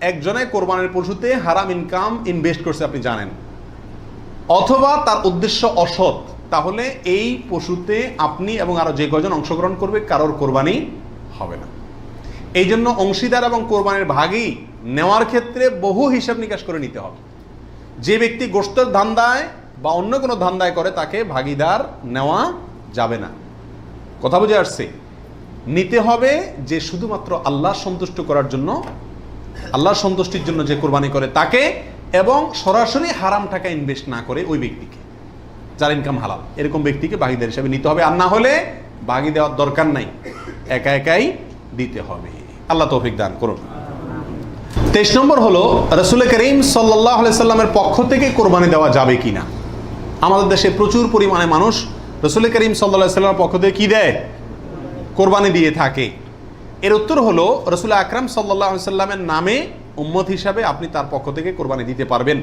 Speaker 1: একজনে কোরবানির পশুতে হারাম ইনকাম ইনভেস্ট করছে আপনি জানেন, অথবা তার উদ্দেশ্য অসৎ, তাহলে এই পশুতে আপনি এবং আরো যে কয়জন অংশগ্রহণ করবে কারোর কোরবানি হবে না। এই জন্য অংশীদার এবং কোরবানির ভাগই নেওয়ার ক্ষেত্রে বহু হিসাব নিকাশ করে নিতে হবে। যে ব্যক্তি গোশতের ধান্দায় বা অন্য কোনো ধান্দায় করে তাকে ভাগিদার নেওয়া যাবে না। কথা বুঝে আসছে? নিতে হবে যে শুধুমাত্র আল্লাহ সন্তুষ্ট করার জন্য, আল্লাহর সন্তুষ্টির জন্য যে কোরবানি করে তাকে, এবং সরাসরি হারাম টাকা ইনভেস্ট না করে ওই ব্যক্তিকে, যার ইনকাম হালাল, এরকম ব্যক্তিকে ভাগিদার হিসাবে নিতে হবে। আর না হলে ভাগি দেওয়ার দরকার নাই, একা একাই দিতে হবে। আল্লাহ তৌফিক দান করুন। 23 নম্বর হলো, রাসূল করিম সাল্লাল্লাহু আলাইহি সাল্লামের পক্ষ থেকে কোরবানি দেওয়া যাবে কিনা। আমাদের দেশে প্রচুর পরিমাণে মানুষ রাসূল করিম সাল্লাল্লাহু আলাইহি সাল্লামের পক্ষ থেকে কি দেয়? কোরবানি দিয়ে থাকে। এর উত্তর হলো, রাসূল আকরাম সাল্লাল্লাহু আলাইহি সাল্লামের নামে উম্মত হিসাবে আপনি তার পক্ষ থেকে কোরবানি দিতে পারবেন।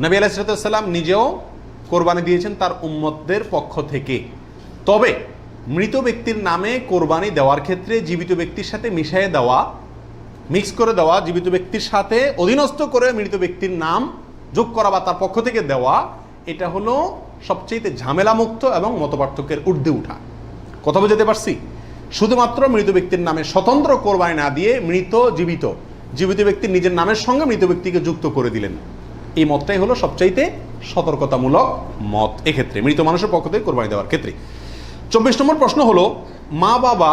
Speaker 1: নবী আলাইহিস সালাম নিজেও কোরবানি দিয়েছেন তার উম্মতদের পক্ষ থেকে। তবে মৃত ব্যক্তির নামে কোরবানি দেওয়ার ক্ষেত্রে জীবিত ব্যক্তির সাথে মিশিয়ে দেওয়া, মিক্স করে দেওয়া, জীবিত ব্যক্তির সাথে অধীনস্থ করে মৃত ব্যক্তির নাম যোগ করা বা তার পক্ষ থেকে দেওয়া, এটা হলো সবচেয়ে ঝামেলামুক্ত এবং মতপার্থক্যের ঊর্ধ্বে উঠা। কথা বুঝতে পারছি? শুধুমাত্র মৃত ব্যক্তির নামে স্বতন্ত্র কোরবানি না দিয়ে জীবিত ব্যক্তির নিজের নামের সঙ্গে মৃত ব্যক্তিকে যুক্ত করে দিলেন, এই মতটাই হলো সবচাইতে সতর্কতামূলক মত এক্ষেত্রে মৃত মানুষের পক্ষ থেকে কোরবানি দেওয়ার ক্ষেত্রে। 24 নম্বর প্রশ্ন হলো, মা বাবা,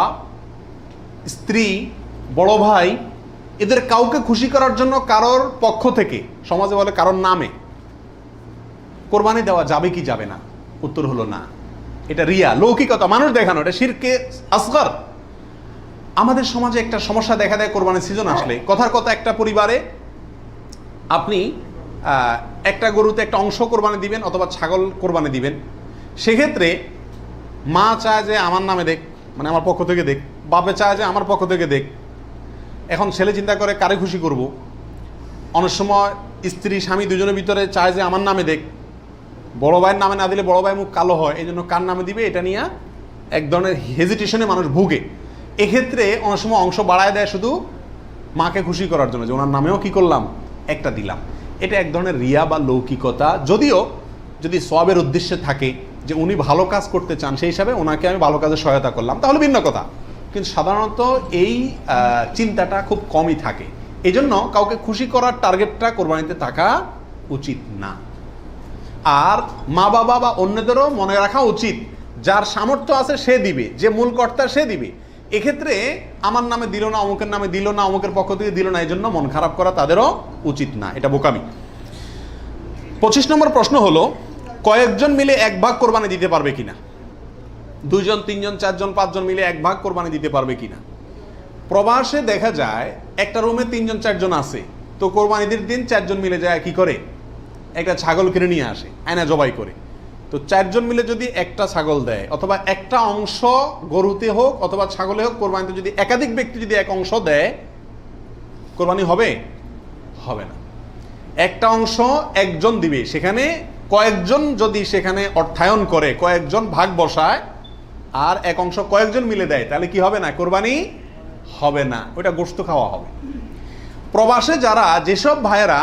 Speaker 1: স্ত্রী, বড় ভাই এদের কাউকে খুশি করার জন্য কারোর পক্ষ থেকে, সমাজে বলে কারোর নামে, কোরবানি দেওয়া যাবে কি যাবে না? উত্তর হলো না। এটা রিয়া, লৌকিকতা, মানুষ দেখানো, এটা শিরকে আসগর। আমাদের সমাজে একটা সমস্যা দেখা দেয় কোরবানির সিজন আসলে। কথার কথা, একটা পরিবারে আপনি একটা গরুতে একটা অংশ কোরবানি দিবেন অথবা ছাগল কোরবানি দিবেন, সেক্ষেত্রে মা চায় যে আমার নামে দেখ, মানে আমার পক্ষ থেকে দেখ, বাপে চায় যে আমার পক্ষ থেকে দেখ। এখন ছেলে চিন্তা করে কারে খুশি করব। অনেক সময় স্ত্রী স্বামী দুজনের ভিতরে চায় যে আমার নামে দেখ, বড় ভাইয়ের নামে না দিলে বড় ভাই মুখ কালো হয়, এই জন্য কার নামে দিবে এটা নিয়ে এক ধরনের হেজিটেশনে মানুষ ভুগে। এক্ষেত্রে অনেক সময় অংশ বাড়ায় দেয় শুধু মাকে খুশি করার জন্য, যে ওনার নামেও কি করলাম, একটা দিলাম। এটা এক ধরনের রিয়া বা লৌকিকতা। যদিও যদি সওয়াবের উদ্দেশ্যে থাকে যে উনি ভালো কাজ করতে চান, সেই হিসাবে ওনাকে আমি ভালো কাজে সহায়তা করলাম, তাহলে ভিন্ন কথা। কিন্তু সাধারণত এই চিন্তাটা খুব কমই থাকে। এই জন্য কাউকে খুশি করার টার্গেটটা কোরবানিতে থাকা উচিত না। আর মা বাবা বা অন্যদেরও মনে রাখা উচিত, যার সামর্থ্য আছে সে দিবে, যে মূল কর্তা সে দিবে। এক্ষেত্রে আমার নামে দিল না, অমুকের নামে দিল না, অমুকের পক্ষ থেকে দিল না, এই জন্য মন খারাপ করা তাদেরও উচিত না, এটা বোকামি। 25 নম্বর প্রশ্ন হলো, কয়েকজন মিলে এক ভাগ কোরবানি দিতে পারবে কিনা? 2 জন, 3 জন, 4 জন, 5 জন মিলে এক ভাগ কোরবানি দিতে পারবে কিনা? প্রবাসে দেখা যায় একটা রুমে 3 জন 4 জন আছে, তো কোরবানিদের দিন 4 জন মিলে যায় কি করে, একটা ছাগল কিনে নিয়ে আসে, আয়না জবাই করে। তো 4 জন মিলে যদি একটা ছাগল দেয় অথবা একটা অংশ গরুতে হোক অথবা ছাগলে হোক, কোরবানিতে যদি একাধিক ব্যক্তি যদি এক অংশ দেয়, কোরবানি হবে? হবে না। একটা অংশ একজন দিবে, সেখানে কয়েকজন যদি সেখানে অর্থায়ন করে, কয়েকজন ভাগ বসায়, আর এক অংশ কয়েকজন মিলে দেয়, তাহলে কি হবে না? কোরবানি হবে না, ওটা গোশত খাওয়া হবে। প্রবাসে যারা, যেসব ভাইয়েরা,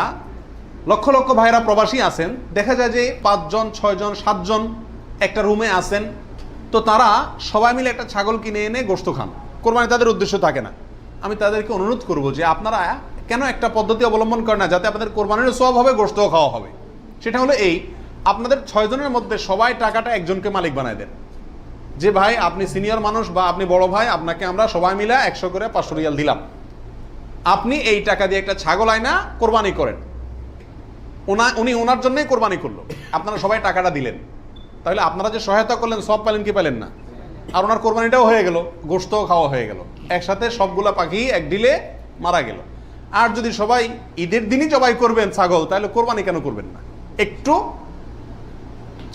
Speaker 1: লক্ষ লক্ষ ভাইয়েরা প্রবাসী আছেন, দেখা যায় যে 5 জন, 6 জন, 7 জন একটা রুমে আছেন, তো তারা সবাই মিলে একটা ছাগল কিনে এনে গোশত খান, কোরবানি তাদের উদ্দেশ্য থাকে না। আমি তাদেরকে অনুরোধ করব যে আপনারা কেন একটা পদ্ধতি অবলম্বন করেন না, যাতে আপনাদের কোরবানির সওয়াব হবে, গোশতও খাওয়া হবে। সেটা হলো এই, আপনাদের 6 জনের মধ্যে সবাই টাকাটা একজনকে মালিক বানায় দেন, যে ভাই আপনি সিনিয়র মানুষ বা আপনি বড় ভাই, আপনাকে আমরা সবাই মিলে 100 করে 500 রিয়াল দিলাম, আপনি এই টাকা দিয়ে একটা ছাগল আয়না কোরবানি করেন। উনি ওনার জন্যই কোরবানি করলো, আপনারা সবাই টাকাটা দিলেন, তাহলে আপনারা যে সহায়তা করলেন সব পেলেন কি পেলেন না? আর ওনার কোরবানিটাও হয়ে গেল, গোশতও খাওয়া হয়ে গেল, একসাথে সবগুলা পাখি এক ডিলে মারা গেল। আর যদি সবাই ঈদের দিনই জবাই করবেন ছাগল, তাহলে কোরবানি কেন করবেন না? একটু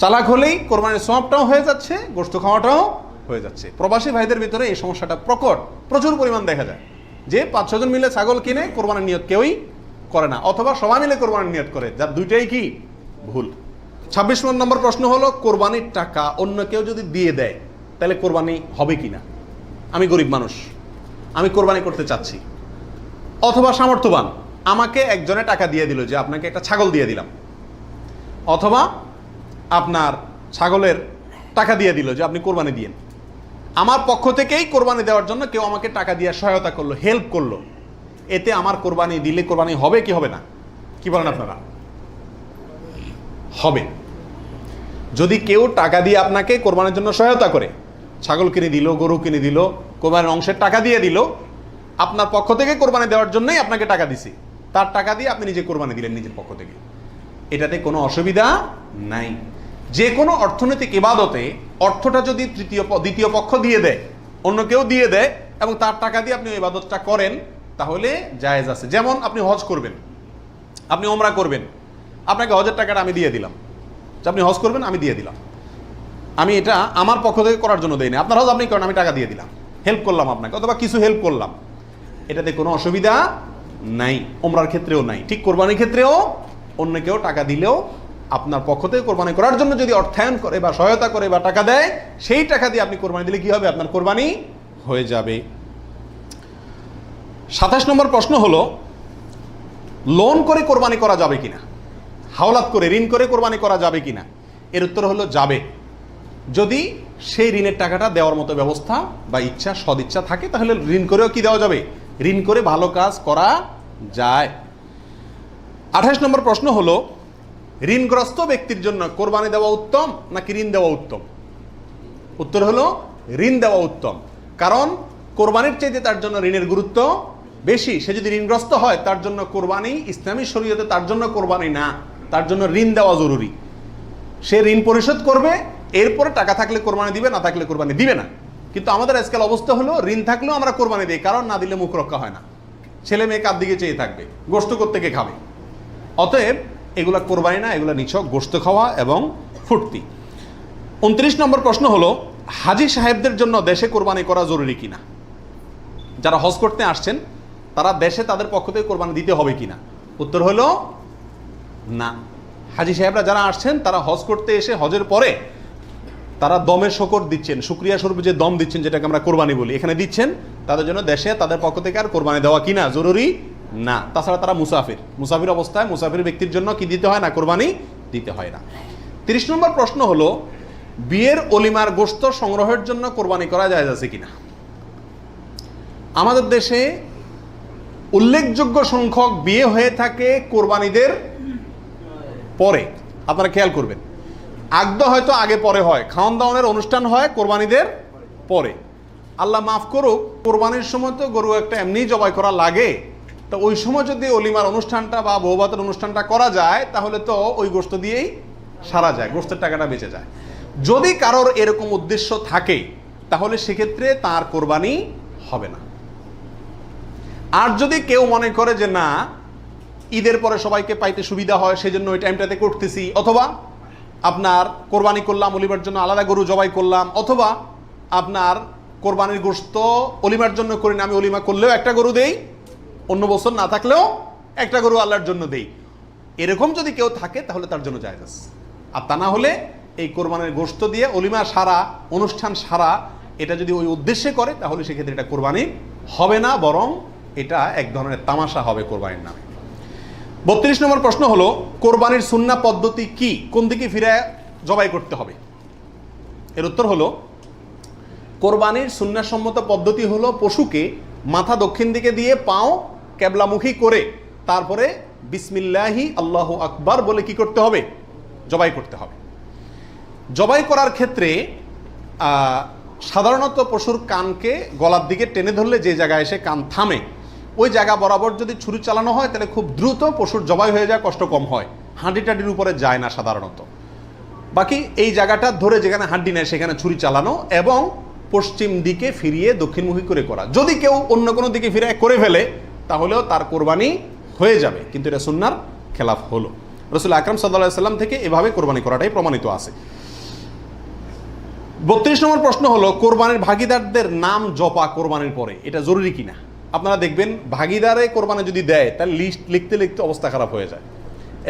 Speaker 1: চালাক হলেই কোরবানির সওয়াবটাও হয়ে যাচ্ছে, গোশত খাওয়াটাও হয়ে যাচ্ছে। প্রবাসী ভাইদের ভিতরে এই সমস্যাটা প্রচুর পরিমাণ দেখা যায়, যে 5-6 জন মিলে ছাগল কিনে কোরবানির নিয়ত কেউই করে না, অথবা সবাই মিলে কোরবানির নিয়ত করে, যার দুইটাই কি ভুল। 26 নম্বর প্রশ্ন হলো, কোরবানির টাকা অন্য কেউ যদি দিয়ে দেয়, তাহলে কোরবানি হবে কিনা? আমি গরিব মানুষ, আমি কোরবানি করতে চাচ্ছি, অথবা সামর্থ্যবান, আমাকে একজনে টাকা দিয়ে দিল যে আপনাকে একটা ছাগল দিয়ে দিলাম, অথবা আপনার ছাগলের টাকা দিয়ে দিল যে আপনি কোরবানি দিয়েন। আমার পক্ষ থেকেই কোরবানি দেওয়ার জন্য কেউ আমাকে টাকা দিয়ে সহায়তা করলো, হেল্প করলো, এতে আমার কোরবানি দিলে কোরবানি হবে কি হবে না? কি বলেন আপনারা? হবে। যদি কেউ টাকা দিয়ে আপনাকে কোরবানির জন্য সহায়তা করে, ছাগল কিনে দিল, গরু কিনে দিল, কোরবানির অংশের টাকা দিয়ে দিল, আপনার পক্ষ থেকে কোরবানি দেওয়ার জন্যই আপনাকে টাকা দিছি, তার টাকা দিয়ে আপনি নিজে কোরবানি দিলেন নিজের পক্ষ থেকে, এটাতে কোনো অসুবিধা নাই। যে কোনো অর্থনৈতিক ইবাদতে অর্থটা যদি দ্বিতীয় পক্ষ দিয়ে দেয়, অন্য কেউ দিয়ে দেয়, এবং তার টাকা দিয়ে আপনি ইবাদতটা করেন, তাহলে জায়েজ আছে। যেমন আপনি হজ করবেন, আপনি ওমরা করবেন, আপনাকে হজের টাকাটা আমি দিয়ে দিলাম, আপনি হজ করবেন, আমি দিয়ে দিলাম, আমি এটা আমার পক্ষ থেকে করার জন্য দেই না, আপনার হজ আপনি করেন, আমি টাকা দিয়ে দিলাম, হেল্প করলাম আপনাকে, অথবা কিছু হেল্প করলাম, এটাতে কোনো অসুবিধা নাই। ওমরার ক্ষেত্রেও নাই, ঠিক কোরবানির ক্ষেত্রেও অন্য কেউ টাকা দিলেও আপনার পক্ষ থেকে কোরবানি করার জন্য যদি অর্থায়ন করে বা সহায়তা করে বা টাকা দেয়, সেই টাকা দিয়ে আপনি কোরবানি দিলে কি হবে? আপনার কোরবানি হয়ে যাবে। 27 নম্বর প্রশ্ন হলো, লোন করে কোরবানি করা যাবে কিনা, হাওলাত করে ঋণ করে কোরবানি করা যাবে কিনা? এর উত্তর হলো যাবে, যদি সেই ঋণের টাকাটা দেওয়ার মতো ব্যবস্থা বা ইচ্ছা, সদিচ্ছা থাকে, তাহলে ঋণ করেও কি দেওয়া যাবে? ঋণ করে ভালো কাজ করা যায়। 28 নম্বর প্রশ্ন হলো, ঋণগ্রস্ত ব্যক্তির জন্য কোরবানি দেওয়া উত্তম নাকি ঋণ দেওয়া উত্তম? উত্তর হলো ঋণ দেওয়া উত্তম, কারণ কোরবানির চাইতে তার জন্য ঋণের গুরুত্ব বেশি। সে যদি ঋণগ্রস্ত হয়, তার জন্য কোরবানি ইসলামী শরীয়তে তার জন্য কোরবানি না, তার জন্য ঋণ দেওয়া জরুরি। সে ঋণ পরিশোধ করবে, এরপরে টাকা থাকলে কোরবানি দিবে, না থাকলে কোরবানি দিবে না। কিন্তু আমাদের আজকাল অবস্থা হলো, ঋণ থাকলেও আমরা কোরবানি দিই, কারণ না দিলে মুখ রক্ষা হয় না, ছেলে মেয়ে কার দিকে চেয়ে থাকবে, গোশত কোত্থেকে খাবে। অতএব এগুলা কোরবানি না, এগুলা নিছক গোশত খাওয়া এবং ফুর্তি। 29 নম্বর প্রশ্ন হলো, হাজি সাহেবদের জন্য দেশে কোরবানি করা জরুরি কিনা? যারা হজ করতে আসছেন, তারা দেশে তাদের পক্ষ থেকে কোরবানি দিতে হবে কিনা? উত্তর হলো না। হাজি সাহেবরা যারা আসছেন, তারা হজ করতে এসে হজের পরে তারা দমের শকর দিচ্ছেন, শুকরিয়া স্বরূপ যে দম দিচ্ছেন, যেটাকে আমরা কোরবানি বলি, এখানে দিচ্ছেন, তাদের জন্য দেশে তাদের পক্ষ থেকে আর কোরবানি দেওয়া কিনা জরুরি না। তাছাড়া তারা মুসাফির অবস্থায় মুসাফির ব্যক্তির জন্য কি দিতে হয় না? কোরবানি দিতে হয় না। 30 নম্বর প্রশ্ন হলো, বিয়ের অলিমার গোশত সংগ্রহের জন্য কোরবানি করা জায়েজ আছে কিনা? আমাদের দেশে উল্লেখযোগ্য সংখ্যক বিয়ে হয়ে থাকে কোরবানিদের পরে। আপনারা খেয়াল করবেন, আগদ হয়তো আগে পরে হয়, খাওয়ান দাওয়ানের অনুষ্ঠান হয় কোরবানিদের পরে। আল্লাহ মাফ করুক, কোরবানির সময় তো গরু একটা এমনি জবাই করা লাগে, তো ওই সময় যদি অলিমার অনুষ্ঠানটা বা বৌভাতের অনুষ্ঠানটা করা যায়, তাহলে তো ওই গোশত দিয়েই সারা যায়, গোশতের টাকাটা বেঁচে যায়। যদি কারোর এরকম উদ্দেশ্য থাকে, তাহলে সেক্ষেত্রে তার কোরবানি হবে না। আর যদি কেউ মনে করে যে না, ঈদের পরে সবাইকে পাইতে সুবিধা হয়, সেজন্য ওই টাইমটাতে করতেছি, অথবা আপনার কোরবানি করলাম, অলিমার জন্য আলাদা গরু জবাই করলাম, অথবা আপনার কোরবানির গোশত অলিমার জন্য করি না, আমি অলিমা করলেও একটা গরু দেই, অন্য বছর না থাকলেও একটা গরু আল্লাহর জন্য দেই, এরকম যদি কেউ থাকে, তাহলে তার জন্য জায়েজ আছে। আর তা না হলে এই কোরবানির গোশত দিয়ে অলিমা সারা, অনুষ্ঠান সারা, এটা যদি ওই উদ্দেশ্যে করে, তাহলে সেক্ষেত্রে এটা কোরবানি হবে না, বরং এটা এক ধরনের তামাশা হবে কোরবানির নামে। 32 নম্বর প্রশ্ন হলো, কোরবানির সুন্নাহ পদ্ধতি কি, কোন দিকে ফিরে জবাই করতে হবে? এর উত্তর হলো, কোরবানির সুন্নাহসম্মত পদ্ধতি হলো, পশুকে মাথা দক্ষিণ দিকে দিয়ে পাও কেবলামুখী করে তারপরে বিসমিল্লাহি আল্লাহু আকবার বলে কি করতে হবে? জবাই করতে হবে। জবাই করার ক্ষেত্রে সাধারণত পশুর কানকে গলার দিকে টেনে ধরলে যে জায়গায় এসে কান থামে, ওই জায়গা বরাবর যদি ছুরি চালানো হয়, তাহলে খুব দ্রুত পশুর জবাই হয়ে যায়, কষ্ট কম হয়, হাঁডি টাডির উপরে যায় না সাধারণত। বাকি এই জায়গাটা ধরে যেখানে হাড্ডি নেয় সেখানে ছুরি চালানো এবং পশ্চিম দিকে ফিরিয়ে দক্ষিণমুখী করে করা। যদি কেউ অন্য কোনো দিকে ফিরে করে ফেলে, তাহলেও তার কোরবানি হয়ে যাবে, কিন্তু এটা সুন্নাহর খেলাফ হলো। রাসূল আকরাম সাল্লাল্লাহু আলাইহি সাল্লাম থেকে এভাবে কোরবানি করাটাই প্রমাণিত আছে। 32 নম্বর প্রশ্ন হলো, কোরবানির ভাগিদারদের নাম জপা কোরবানির পরে এটা জরুরি কিনা? আপনারা দেখবেন, ভাগিদারে কোরবানি যদি দেয়, তাহলে লিস্ট লিখতে লিখতে অবস্থা খারাপ হয়ে যায়,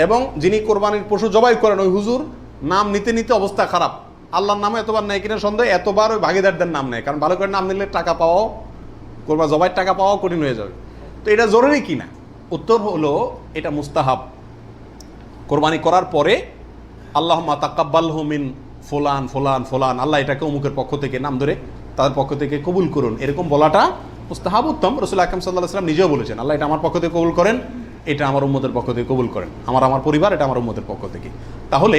Speaker 1: এবং যিনি কোরবানির পশু জবাই করেন, ওই হুজুর নাম নিতে নিতে অবস্থা খারাপ। আল্লাহর নামে এতবার নেয় কিনা সন্দেহ, এতবার ওই ভাগিদারদের নাম নেয়, কারণ ভালো করে নাম নিলে টাকা পাওয়াও, কোরবানি জবাইয়ের টাকা পাওয়াও কঠিন হয়ে যাবে। তো এটা জরুরি কিনা? উত্তর হলো, এটা মুস্তাহাব। কোরবানি করার পরে আল্লাহুম্মা তাকাব্বালহু মিন ফুলান ফুলান ফুলান, আল্লাহ এটাকে অমুকের পক্ষ থেকে নাম ধরে তাদের পক্ষ থেকে কবুল করুন, এরকম বলাটা মুস্তাহাব, উত্তম। রাসূল আকরাম সাল্লাল্লাহু আলাইহি ওয়াসাল্লাম নিজেও বলেছেন, আল্লাহ এটা আমার পক্ষ থেকে কবুল করেন, এটা আমার উম্মতের পক্ষ থেকে কবুল করেন, আমার পরিবার, এটা আমার উম্মতের পক্ষ থেকে। তাহলে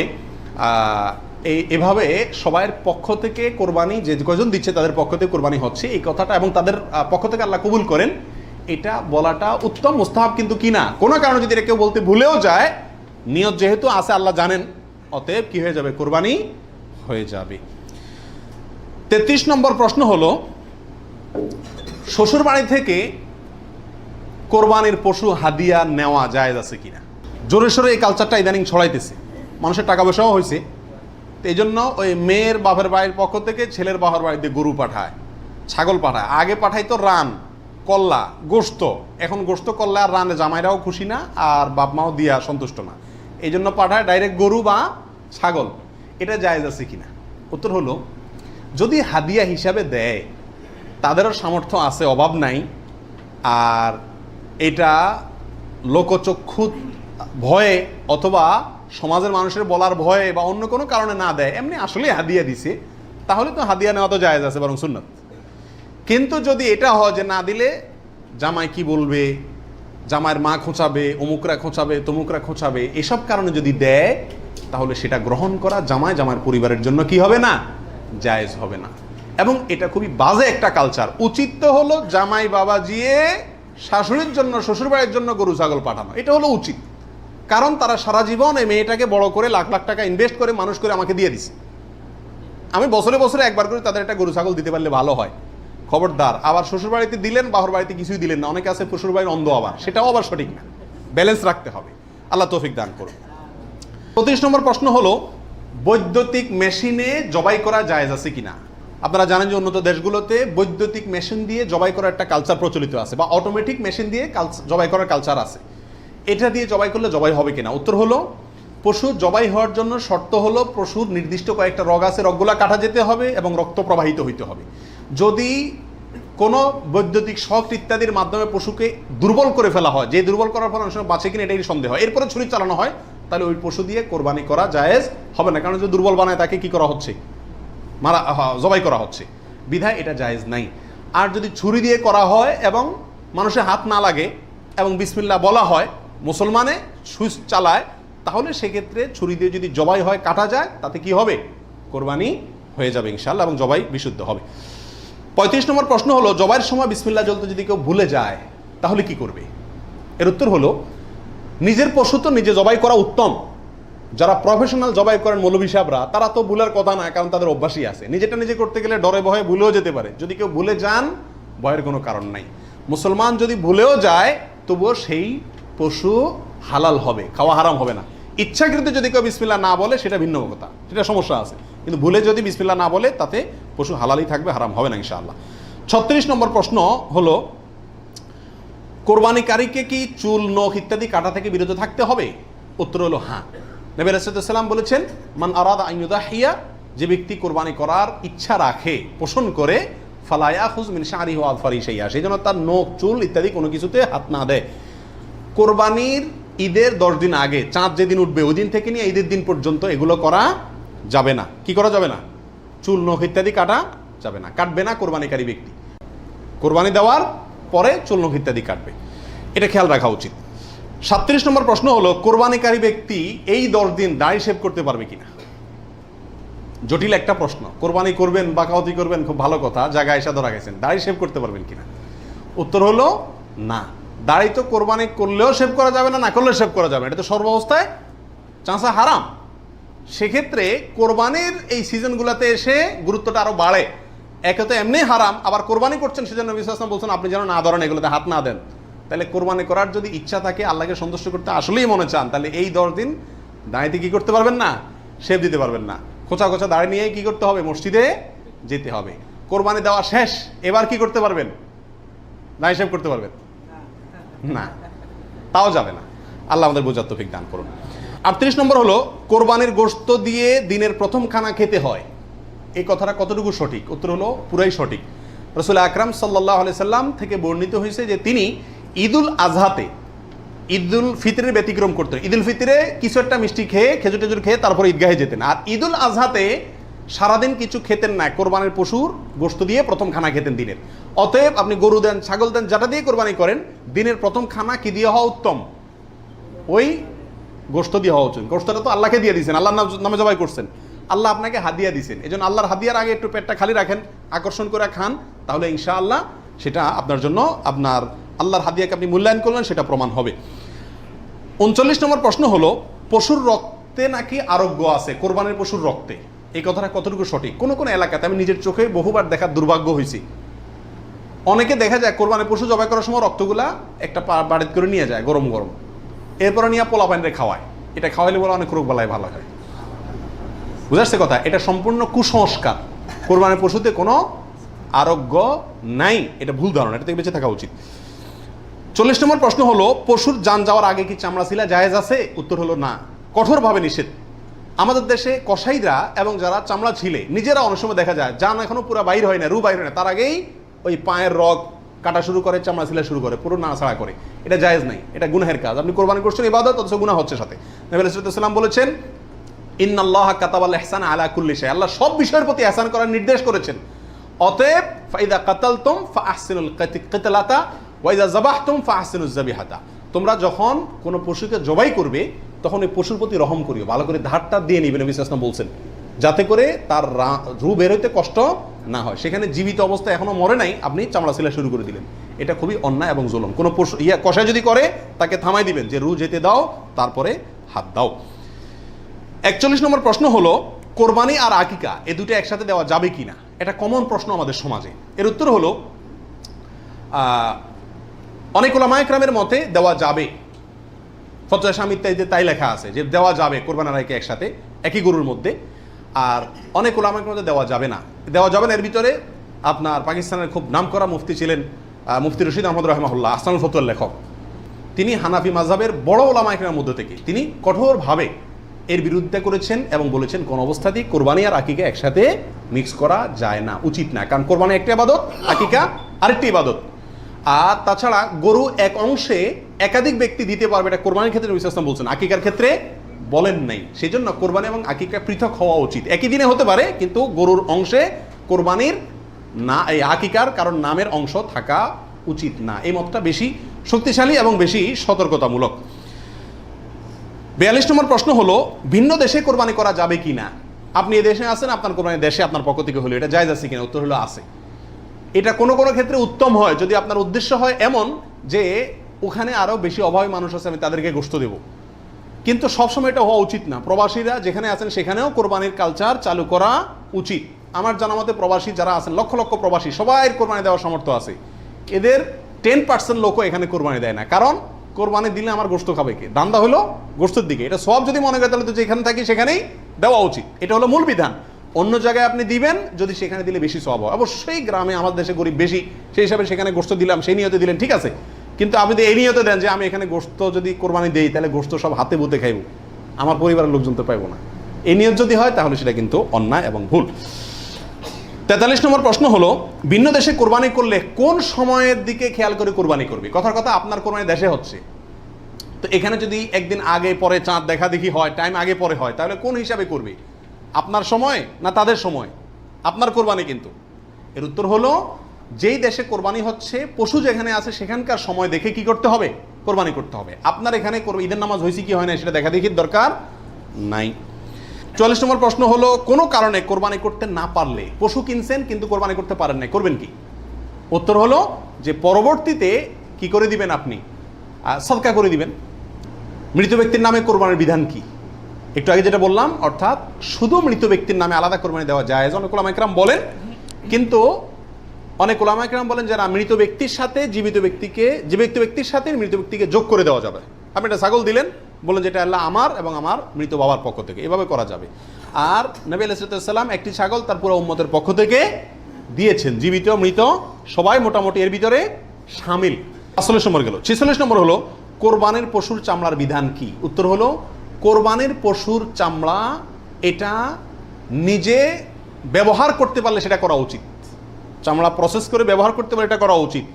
Speaker 1: এভাবে সবাইয়ের পক্ষ থেকে কোরবানি, যে কয়জন দিচ্ছে তাদের পক্ষ থেকে কোরবানি হচ্ছে, এই কথাটা, এবং তাদের পক্ষ থেকে আল্লাহ কবুল করেন, এটা বলাটা উত্তম, মুস্তাহাব। কিন্তু কিনা কোনো কারণে যদি এটা কেউ বলতে ভুলেও যায়, নিয়ত যেহেতু আছে আল্লাহ জানেন, অতএব কি হয়ে যাবে? কোরবানি হয়ে যাবে। 33 নম্বর প্রশ্ন হলো, শ্বশুর বাড়ি থেকে কোরবানির পশু হাদিয়া নেওয়া জায়েজ আছে কিনা? জোরে সোরে এই কালচারটা ইদানিং ছড়াইতেছে, মানুষের টাকা পয়সাও হয়েছে, তো এই জন্য ওই মেয়ের বাপের বাড়ির পক্ষ থেকে ছেলের বাবার বাড়িতে গরু পাঠায়, ছাগল পাঠায়। আগে পাঠাইতো রান, কল্লা, গোশত। এখন গোশত, কল্লা আর রানে জামাইরাও খুশি না, আর বাপ মাও দিয়া সন্তুষ্ট না। এই জন্য পাঠায় ডাইরেক্ট গরু বা ছাগল, এটা জায়েজ আছে কিনা? উত্তর হলো, যদি হাদিয়া হিসাবে দেয়, তাদেরও সামর্থ্য আছে, অভাব নাই, আর এটা লোকচক্ষু ভয়ে অথবা সমাজের মানুষের বলার ভয়ে বা অন্য কোনো কারণে না দেয়, এমনি আসলে হাদিয়া দিছে, তাহলে তো হাদিয়া নেওয়া তো জায়েজ আছে, বরং সুন্নাত। কিন্তু যদি এটা হয় যে না দিলে জামাই কি বলবে, জামাইয়ের মা খোঁচাবে, অমুকরা খোঁচাবে, তমুকরা খোঁচাবে, এসব কারণে যদি দেয়, তাহলে সেটা গ্রহণ করা জামাইয়ের পরিবারের জন্য কি হবে না? জায়েজ হবে না। এবং এটা খুবই বাজে একটা কালচার। উচিত তো হলো জামাই বাবা জিয়ে শাশুড়ির জন্য, শ্বশুরবাড়ির জন্য গরু ছাগল পাঠানো, এটা হলো উচিত। কারণ তারা সারা জীবন এই মেয়েটাকে বড় করে লাখ লাখ টাকা ইনভেস্ট করে মানুষ করে আমাকে দিয়ে দিছে, আমি বছরে বছরে একবার করে তাদের একটা গরু ছাগল দিতে পারলে ভালো হয়। খবরদার আবার শ্বশুরবাড়িতে দিলেন, বাহর বাড়িতে কিছুই দিলেন না। অনেকে আছে শ্বশুরবাড়ির অন্ধ, আবার সেটাও আবার সঠিক না। ব্যালেন্স রাখতে হবে। আল্লাহ তৌফিক দান করুন। 35 নম্বর প্রশ্ন হলো, বৈদ্যুতিক মেশিনে জবাই করা জায়েজ আছে কিনা? আপনারা জানেন যে উন্নত দেশগুলোতে বৈদ্যুতিক মেশিন দিয়ে জবাই করার একটা কালচার প্রচলিত আছে, বা অটোমেটিক মেশিন দিয়ে জবাই করার কালচার আছে। এটা দিয়ে জবাই করলে জবাই হবে কিনা? উত্তর হলো, পশু জবাই হওয়ার জন্য শর্ত হলো পশুর নির্দিষ্ট কয়েকটা রগ আছে, রগগুলা কাটা যেতে হবে এবং রক্ত প্রবাহিত হইতে হবে। যদি কোনো বৈদ্যুতিক শক ইত্যাদির মাধ্যমে পশুকে দুর্বল করে ফেলা হয়, যে দুর্বল করার ফলে অনেক সময় বাঁচে কিনা এটাই সন্দেহ হয়, এরপরে ছুরি চালানো হয়, তাহলে ওই পশু দিয়ে কোরবানি করা জায়েজ হবে না। কারণ যে দুর্বল বানায় তাকে কি করা হচ্ছে? জবাই করা হচ্ছে, বিধায় এটা জায়েজ নাই। আর যদি ছুরি দিয়ে করা হয় এবং মানুষের হাত না লাগে এবং বিসমিল্লাহ বলা হয়, মুসলমানে সুইচ চালায়, তাহলে সেক্ষেত্রে ছুরি দিয়ে যদি জবাই হয়, কাটা যায়, তাতে কি হবে? কোরবানি হয়ে যাবে ইনশাআল্লাহ, এবং জবাই বিশুদ্ধ হবে। 35 নম্বর প্রশ্ন হলো, জবাইয়ের সময় বিসমিল্লাহ বলতে যদি কেউ ভুলে যায়, তাহলে কি করবে? এর উত্তর হলো, নিজের পশু তো নিজে জবাই করা উত্তম। যারা প্রফেশনাল জবাই করেন মৌলভী সাহেবরা, তারা তো ভুলের কথা না, কারণ তাদের অভ্যাসই আছে। নিজেটা নিজে করতে গেলে ডরে ভয়ে ভুলেও যেতে পারে। যদি কেউ ভুলে যান, ভয়ের কোনো কারণ নাই। মুসলমান যদি ভুলেও যায়, তবুও সেই পশু হালাল হবে, খাওয়া হারাম হবে না। ইচ্ছাকৃত যদি কেউ বিসমিল্লাহ না বলে, সেটা ভিন্ন কথা, সেটা সমস্যা আছে। কিন্তু ভুলে যদি বিসমিল্লাহ না বলে, তাতে পশু হালালই থাকবে, হারাম হবে না ইনশাআল্লাহ। 36 নম্বর প্রশ্ন হলো, কোরবানিকারীকে কি চুল, নখ ইত্যাদি কাটা থেকে বিরত থাকতে হবে? উত্তর হলো হ্যাঁ। নবী রাসূলুল্লাহ সাল্লাল্লাহু আলাইহি ওয়াসাল্লাম বলেছেন, মান আরাদা আন ইউদাহিয়া, যে ব্যক্তি কোরবানি করার ইচ্ছা রাখে, পোষণ করে, ফালা ইয়াখুয মিন শা'রিহি ওয়া আযফারিহি শাইআ, সেই জন্য তার নখ, চুল ইত্যাদি কোনো কিছুতে হাত না দেয়। কোরবানির ঈদের 10 দিন আগে, চাঁদ যেদিন উঠবে ওই দিন থেকে নিয়ে ঈদের দিন পর্যন্ত এগুলো করা যাবে না। কি করা যাবে না? চুল, নখ ইত্যাদি কাটা যাবে না, কাটবে না কোরবানিকারী ব্যক্তি। কোরবানি দেওয়ার পরে চুল, নখ ইত্যাদি কাটবে, এটা খেয়াল রাখা উচিত। 37 নম্বর প্রশ্ন হলো, কোরবানিকারী ব্যক্তি এই 10 দিন দাড়ি শেভ করতে পারবে কিনা? জটিল একটা প্রশ্ন। কোরবানি করবেন, বাকাওয়াতি করবেন, খুব ভালো কথা, জায়গায় এসে ধরা গেছেন, দাড়ি শেভ করতে পারবেন কিনা? উত্তর হলো না। দাড়ি তো কোরবানি করলেও শেভ করা যাবে না, না করলেও শেভ করা যাবে, এটা তো সর্বাবস্থায় চাঁচা হারাম। সেক্ষেত্রে কোরবানির এই সিজনগুলোতে এসে গুরুত্বটা আরো বাড়ে। একে তো এমনি হারাম, আবার কোরবানি করছেন, সেজন্য নবী সাল্লাল্লাহু আলাইহি ওয়াসাল্লাম বলছেন আপনি যেন না ধরেন, এগুলোতে হাত না দেন। তাহলে কোরবানি করার যদি ইচ্ছা থাকে, আল্লাহকে সন্তুষ্ট করতে আসলেই মনে চান, তাহলে এই 10 দিন দাঁড়িয়ে কি করতে পারবেন না? শেভ দিতে পারবেন না। খোঁচা খোঁচা দাঁড়িয়ে নিয়ে কি করতে হবে? মসজিদে যেতে হবে। কোরবানি দেওয়া শেষ, এবার কি করতে পারবেন? দাঁড়ি শেভ করতে পারবেন না, তাও যাবে না। আল্লাহ আমাদের বোঝার তৌফিক দান করুন। 38 নম্বর হলো, কোরবানির গোশত দিয়ে দিনের প্রথম খানা খেতে হয়, এই কথাটা কতটুকু সঠিক? উত্তর হলো পুরাই সঠিক। রাসূল আকরাম সাল্লাল্লাহু আলাইহি সাল্লাম থেকে বর্ণিত হয়েছে যে তিনি ঈদুল আজহাতে, ঈদুল ফিতরের ব্যতিক্রম করতেন। ঈদুল ফিতরে কিছু একটা মিষ্টি খেয়ে, খেজুর টেজুর খেয়ে তারপর ঈদগাহে যেতেন। আর ঈদুল আজহাতে সারাদিন কিছু খেতেন না, কোরবানির পশুর গোশত দিয়ে প্রথম খানা খেতেন দিনের। অতএব আপনি গরু দেন, ছাগল দেন, যেটা দিয়ে কোরবানি করেন, দিনের প্রথম খানা কি দিয়ে হওয়া উত্তম? ওই গোশত দিয়ে হওয়া উচিত। গোশতটা তো আল্লাহকে দিয়ে দিয়েছেন, আল্লাহর নামে জবাই করছেন, আল্লাহ আপনাকে হাদিয়া দিয়েছেন। এই জন্য আল্লাহর হাদিয়ার আগে একটু পেটটা খালি রাখেন, আকর্ষণ করে খান, তাহলে ইনশাআল্লাহ সেটা আপনার জন্য, আপনার আল্লাহর হাদিয়াকে আপনি মূল্যায়ন করলেন, সেটা প্রমাণ হবে। 39 নম্বর প্রশ্ন হলো, পশুর রক্তে নাকি আরোগ্য আছে, কোরবানির পশুর রক্তে, এই কথাটা কতটুকু সঠিক? কোন কোন এলাকাতে আমি নিজের চোখে বহুবার দেখার দুর্ভাগ্য হয়েছি, অনেকে দেখা যায় কোরবানির পশু জবাই করার সময় রক্তগুলা একটা বাড়িতে করে নিয়ে যায় গরম গরম, এরপরে নিয়ে পোলা পাইনরে খাওয়ায়। এটা খাওয়াইলে বলে অনেক রোগ বালাই ভালো হয়। বুঝাচ্ছে কথা? এটা সম্পূর্ণ কুসংস্কার। কোরবানির পশুতে কোনো আরোগ্য নাই, এটা ভুল ধারণা, এটা থেকে বেঁচে থাকা উচিত। 40 নম্বর প্রশ্ন হলো, পশুর জান যাওয়ার আগে কি চামড়া ছিলা জায়েজ আছে? উত্তর হলো না। কঠোরভাবে নিষেধ। আমাদের দেশে কসাইরা এবং যারা চামড়া ছিলে নিজেরা অনেক সময় দেখা যায় জান এখনো পুরো বাইর হয় না, রু বাইর হয় না, তার আগেই ওই পায়ের রগ কাটা শুরু করে, চামড়া ছিলা শুরু করে, পুরো নাড়াছাড়া করে। এটা জায়েজ নাই, এটা গুনাহের কাজ। আপনি কোরবানি করছেন ইবাদত, অথচ গুনাহ হচ্ছে সাথে। নবী আলাইহিস সালাম বলেছেন ইন্নাল্লাহা কাতাবাল ইহসান আলা কুল্লি শাই, আল্লাহ সব বিষয়ের প্রতি ইহসান করার নির্দেশ করেছেন। অতএব ফাইদা কাতালতুম ফাআহসিনুল কিতলাতা ওয়া ইযা যাবাহতুম ফাআহসিনুজ যাবিহাতা, তোমরা যখন কোনো পশুকে জবাই করবে তখন ওই পশুর প্রতি রহম করিও, ভালো করে ধারটা দিয়ে নিবেন। নবী সাল্লাল্লাহু আলাইহি ওয়াসাল্লাম বলছেন যাতে করে তার রূহ বের হইতে কষ্ট না হয়। সেখানে জীবিত অবস্থায় এখনো মরে নাই, আপনি চামড়া ছিলা শুরু করে দিলেন, এটা খুবই অন্যায় এবং জুলুম। কোনো পশু কষাই যদি করে তাকে থামাই দিবেন যে রূহ যেতে দাও, তারপরে হাত দাও। 41 নম্বর প্রশ্ন হলো কোরবানি আর আকিকা এই দুটো একসাথে দেওয়া যাবে কিনা, এটা কমন প্রশ্ন আমাদের সমাজে। এর উত্তর হলো অনেক উলামায়ে কেরামের মতে দেওয়া যাবে, ফতোয়া শামী ইত্যাদিতে তাই লেখা আছে যে দেওয়া যাবে কোরবানি আর আকিকা একসাথে একই গরুর মধ্যে। আর অনেক উলামায়ে কেরামের মধ্যে দেওয়া যাবে না। এর ভিতরে আপনার পাকিস্তানের খুব নামকরা মুফতি ছিলেন মুফতি রশিদ আহমদ রাহমাহুল্লাহ, আহসানুল ফতোয়ার লেখক। তিনি হানাফি মাযহাবের বড় উলামায়ে কেরামের মধ্যে থেকে তিনি কঠোরভাবে এর বিরুদ্ধে করেছেন এবং বলেছেন কোন অবস্থাতেই কোরবানি আর আকিকা একসাথে মিক্স করা যায় না, উচিত না। কারণ কোরবানি একটা ইবাদত, আকিকা আরেকটি ইবাদত। আর তাছাড়া গরু এক অংশে একাধিক ব্যক্তি দিতে পারবে, এটা কোরবানির ক্ষেত্রে নবী সাল্লাল্লাহু আলাইহি ওয়াসাল্লাম বলছেন, আকিকার ক্ষেত্রে বলেন নাই। সেই জন্য কোরবানি এবং আকিকা পৃথক হওয়া উচিত। একই দিনে হতে পারে, কিন্তু গরুর অংশে কোরবানির না, এই আকিকার কারণ নামের অংশ থাকা উচিত না। এই মতটা বেশি শক্তিশালী এবং বেশি সতর্কতামূলক। 42 নম্বর প্রশ্ন হলো ভিন্ন দেশে কোরবানি করা যাবে কিনা। আপনি এই দেশে আছেন, আপনার কোরবানি দেশে আপনার পক্ষ থেকে হলো, এটা জায়েজ আছে কিনা? উত্তর হলো আছে। এটা কোনো কোনো ক্ষেত্রে উত্তম হয় যদি আপনার উদ্দেশ্য হয় এমন যে ওখানে আরো বেশি অভাবী মানুষ আছে, আমি তাদেরকে গোশত দেব। কিন্তু সবসময় এটা হওয়া উচিত না। প্রবাসীরা যেখানে আছেন সেখানেও কোরবানির কালচার চালু করা উচিত। আমার জানা মতে প্রবাসী যারা আছেন, লক্ষ লক্ষ প্রবাসী, সবাই কোরবানি দেওয়ার সামর্থ্য আছে। এদের 10% লোকও এখানে কোরবানি দেয় না। কারণ কোরবানি দিলে আমার গোশত খাবে কে? দান্দা হলো গোশতের দিকে। এটা সব যদি মনে করে তাহলে তো যেখানে থাকি সেখানেই দেওয়া উচিত। এটা হলো মূল বিধান। অন্য জায়গায় আপনি দিবেন যদি সেখানে দিলে বেশি সওয়াব হয়। অবশ্যই গ্রামে আমাদের দেশে গরিব বেশি, সেই হিসাবে সেখানে গোশত দিলাম, সেই নিয়তে দিলেন, ঠিক আছে। কিন্তু আপনি এই নিয়তে দেন যে আমি এখানে গোশত যদি কোরবানি দেই তাহলে গোশত সব হাতে বুতে খাইব, আমার পরিবারের লোকজন তো পাইব না। এই নিয়ত যদি হয় তাহলে সেটা কিন্তু অন্যায় এবং ভুল। 43 নম্বর প্রশ্ন হলো ভিন্ন দেশে কোরবানি করলে কোন সময়ের দিকে খেয়াল করে কোরবানি করবে? কথার কথা, আপনার কোরবানি দেশে হচ্ছে, তো এখানে যদি একদিন আগে পরে চাঁদ দেখা দেখি হয়, টাইম আগে পরে হয়, তাহলে কোন হিসাবে করবে? আপনার সময় না তাদের সময়? আপনার কোরবানি কিন্তু। এর উত্তর হলো যেই দেশে কোরবানি হচ্ছে, পশু যেখানে আছে সেখানকার সময় দেখে কি করতে হবে? কোরবানি করতে হবে। আপনার এখানে ঈদের নামাজ হয়েছে কি হয় না সেটা দেখা দেখির দরকার নাই। 44 নম্বর প্রশ্ন হলো কোনো কারণে কোরবানি করতে না পারলে, পশু কিনছেন কিন্তু কোরবানি করতে পারেন না, করবেন কি? উত্তর হলো যে পরবর্তীতে কি করে দিবেন? আপনি সদকা করে দিবেন। মৃত ব্যক্তির নামে কোরবানির বিধান কি? একটু আগে যেটা বললাম, অর্থাৎ শুধু মৃত ব্যক্তির নামে আলাদা কোরবানি দেওয়া যায়, অনেক উলামায়ে কেরাম বলেন। কিন্তু অনেক উলামায়ে কেরাম বলেন যারা মৃত ব্যক্তির সাথে জীবিত ব্যক্তির সাথে মৃত ব্যক্তিকে যোগ করে দেওয়া যাবে। আপনি একটা ছাগল দিলেন, বলেন যেটা আল্লাহ আমার এবং আমার মৃত বাবার পক্ষ থেকে, এভাবে করা যাবে। আর নবী আলাইহিস সালাম একটি ছাগল তার পুরো উম্মতের পক্ষ থেকে দিয়েছেন, জীবিত মৃত সবাই মোটামুটি এর ভিতরে শামিল। 45 নম্বর গেল। 46 নম্বর হলো কোরবানির পশুর চামড়ার বিধান কি? উত্তর হলো কোরবানির পশুর চামড়া এটা নিজে ব্যবহার করতে পারলে সেটা করা উচিত। চামড়া প্রসেস করে ব্যবহার করতে পারলে এটা করা উচিত।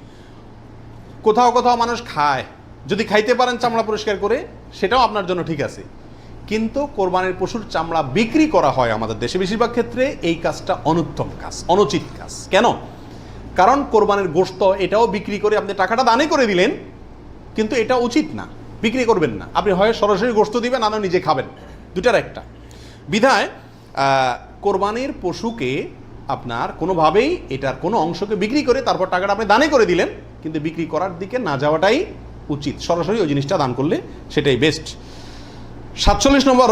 Speaker 1: কোথাও কোথাও মানুষ খায়, যদি খাইতে পারেন চামড়া পরিষ্কার করে সেটাও আপনার জন্য ঠিক আছে। কিন্তু কোরবানির পশুর চামড়া বিক্রি করা হয় আমাদের দেশে বেশিরভাগ ক্ষেত্রে, এই কাজটা অনুত্তম কাজ, অনুচিত কাজ। কেন? কারণ কোরবানির গোশত এটাও বিক্রি করে আপনি টাকাটা দানে করে দিলেন, কিন্তু এটা উচিত না, বিক্রি করবেন না। আপনি হয় সরাসরি গোশত দিবেন, না নিজে খাবেন, দুটার একটা। বিধায় কোরবানির পশুকে আপনার কোনোভাবেই এটার কোনো অংশকে বিক্রি করে তারপর টাকাটা আপনি দানে করে দিলেন, কিন্তু বিক্রি করার দিকে না যাওয়াটাই উচিত। সরাসরি ওই জিনিসটা দান করলে সেটাই বেস্ট। 47 নম্বর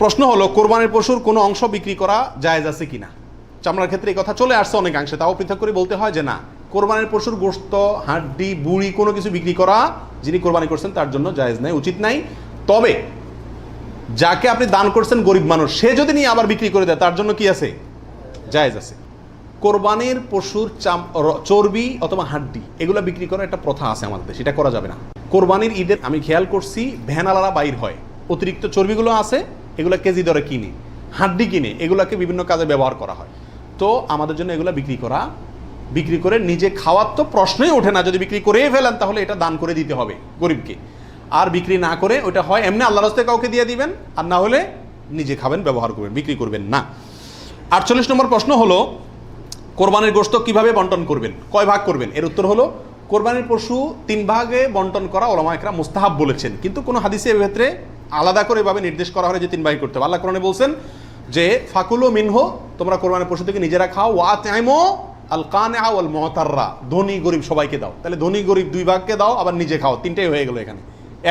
Speaker 1: প্রশ্ন হলো কোরবানির পশুর কোনো অংশ বিক্রি করা জায়েজ আছে কিনা? চামড়ার ক্ষেত্রে এই কথা চলে আসছে অনেকাংশে, তাও পৃথক করে বলতে হয় যে না, কোরবানির পশুর গোশত, হাড্ডি, বুড়ি কোনো কিছু বিক্রি করা যিনি কোরবানি করছেন তার জন্য জায়েজ নাই, উচিত নাই। তবে যাকে আপনি দান করছেন গরিব মানুষ, সে যদি নিয়ে আবার বিক্রি করে দেয় তার জন্য কি আছে? জায়েজ আছে। কোরবানির পশুর চর্বি অথবা হাড্ডি এগুলো বিক্রি করার একটা প্রথা আছে আমাদের দেশে, এটা করা যাবে না। কোরবানির ঈদের আমি খেয়াল করছি ভ্যানালারা বাইর হয়,
Speaker 2: অতিরিক্ত চর্বিগুলো আছে এগুলো কেজি দরে কিনে, হাড্ডি কিনে এগুলোকে বিভিন্ন কাজে ব্যবহার করা হয়। তো আমাদের জন্য এগুলো বিক্রি করে নিজে খাওয়ার তো প্রশ্নই ওঠে না। যদি বিক্রি করেই ফেলেন তাহলে এটা দান করে দিতে হবে গরিবকে। আর বিক্রি না করে ওটা হয় এমনি আল্লাহর রাস্তায় কাউকে দিয়ে দিবেন, আর না হলে নিজে খাবেন, ব্যবহার করবেন, বিক্রি করবেন না। 48 নম্বর প্রশ্ন হলো কোরবানির গোশত কিভাবে বন্টন করবেন, কয় ভাগ করবেন? এর উত্তর হলো কোরবানির পশু 3 ভাগে বন্টন করা ওলামা ইকরাম মুস্তাহাব বলেছেন, কিন্তু কোনো হাদিসে এর ক্ষেত্রে আলাদা করে এভাবে নির্দেশ করা হয় যে 3 ভাগে করতে হবে। আল্লাহ কোরআনে বলছেন যে ফাকুলু মিনহু, তোমরা কোরবানির পশু থেকে নিজেরা খাও, ওয়া আতইমু আল কানিআ ওয়াল মুতাররা, ধনী গরিব সবাইকে দাও। তাহলে ধনী গরিব 2 ভাগকে দাও, আবার নিজে খাও, 3টাই হয়ে গেল এখানে।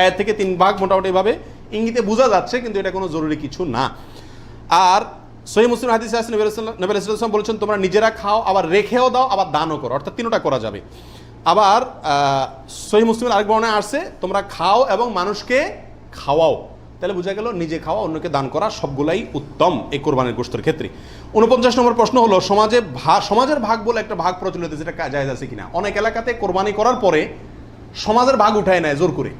Speaker 2: আয়াত থেকে 3 ভাগ মোটামুটি ভাবে ইঙ্গিতে বোঝা যাচ্ছে, কিন্তু এটা কোনো জরুরি কিছু না। আর সহিহ মুসলিম হাদিসে আছে নবী সাল্লাল্লাহু আলাইহি ওয়াসাল্লাম বলেছেন তোমরা নিজেরা খাও, আবার রেখেও দাও, আবার দানও করো, অর্থাৎ 3টা করা যাবে। আবার সহিহ মুসলিমের আরেক বর্ণনায় আসছে তোমরা খাও এবং মানুষকে খাওয়াও। তাহলে বোঝা গেল নিজে খাওয়া, অন্যকে দান করা সবগুলাই উত্তম এই কোরবানির গোশতের ক্ষেত্রে। 49 নম্বর প্রশ্ন হলো সমাজের ভাগ বলে একটা ভাগ প্রচলিত, যেটা জায়েজ আছে কিনা। অনেক এলাকাতে কোরবানি করার পরে সমাজের ভাগ উঠায় নেয় জোর করে,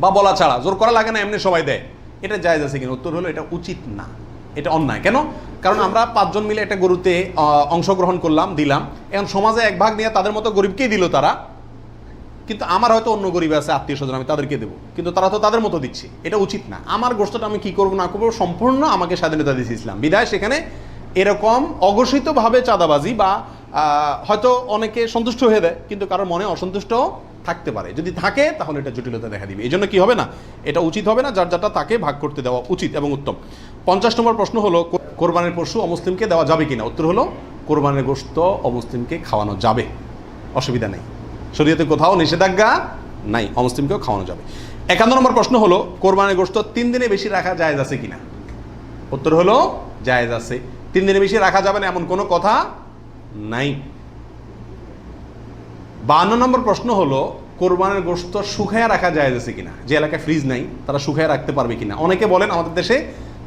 Speaker 2: বা বলা ছাড়া, জোর করা লাগে না, এমনি সবাই দেয়। এটা জায়েজ আছে কিনা? উত্তর হলো এটা উচিত না, এটা অন্যায়। কেন? কারণ আমরা 5 জন মিলে একটা গরুতে অংশগ্রহণ করলাম, দিলাম, এখন সমাজে 1 ভাগ নিয়ে তাদের মতো গরিবকেই দিল তারা, কিন্তু আমার হয়তো অন্য গরিব আছে আত্মীয় স্বজন, আমি তাদেরকে দেবো, কিন্তু তারা তো তাদের মতো দিচ্ছে। এটা উচিত না। আমার গোশতটা আমি কি করবো না করবো সম্পূর্ণ আমাকে স্বাধীনতা দিয়েছে ইসলাম, বিধায় সেখানে এরকম অঘোষিতভাবে চাঁদাবাজি বা হয়তো অনেকে সন্তুষ্ট হয়ে দেয়, কিন্তু কারোর মনে অসন্তুষ্ট থাকতে পারে। যদি থাকে তাহলে এটা জটিলতা দেখা দিবে। এই জন্য কি হবে না, এটা উচিত হবে না, যার যারটা তাকে ভাগ করতে দেওয়া উচিত এবং উত্তম। 50 নম্বর প্রশ্ন হলো কোরবানির পশু অমুসলিমকে দেওয়া যাবে কিনা। উত্তর হলো কোরবানির গোশত অমুসলিমকে খাওয়ানো যাবে, অসুবিধা নেই, শরীয়তে কোথাও নিষেধাজ্ঞা নাই, অমুসলিমকেও খাওয়ানো যাবে। 51 নম্বর প্রশ্ন হলো কোরবানির গোশত 3 দিনে বেশি রাখা জায়েজ আছে কিনা। উত্তর হলো জায়েজ আছে, 3 দিনে বেশি রাখা যাবে না এমন কোনো কথা নাই। 52 নম্বর প্রশ্ন হলো কোরবানির গোশত শুকায় রাখা জায়েজ আছে কিনা। যে এলাকায় ফ্রিজ নাই তারা শুকায় রাখতে পারবে কিনা। অনেকে বলেন আমাদের দেশে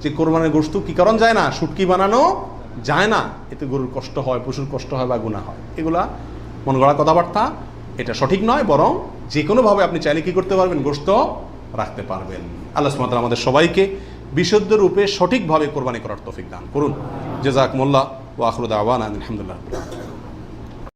Speaker 2: যে কোরবানির গোশত কি কারণ যায় না, শুটকি বানানো যায় না, এতে গরুর কষ্ট হয়, পশুর কষ্ট হয় বা গুনাহ হয়। এগুলা মন গড়া কথাবার্তা, এটা সঠিক নয়। বরং যে কোনোভাবে আপনি চাইলে কি করতে পারবেন, গোশত রাখতে পারবেন। আল্লাহ সুবহানাহু ওয়া তাআলা আমাদের সবাইকে বিশুদ্ধ রূপে সঠিকভাবে কোরবানি করার তৌফিক দান করুন। জাযাকুমুল্লাহ ওয়া আখিরু দাওয়ানা আলহামদুলিল্লাহ।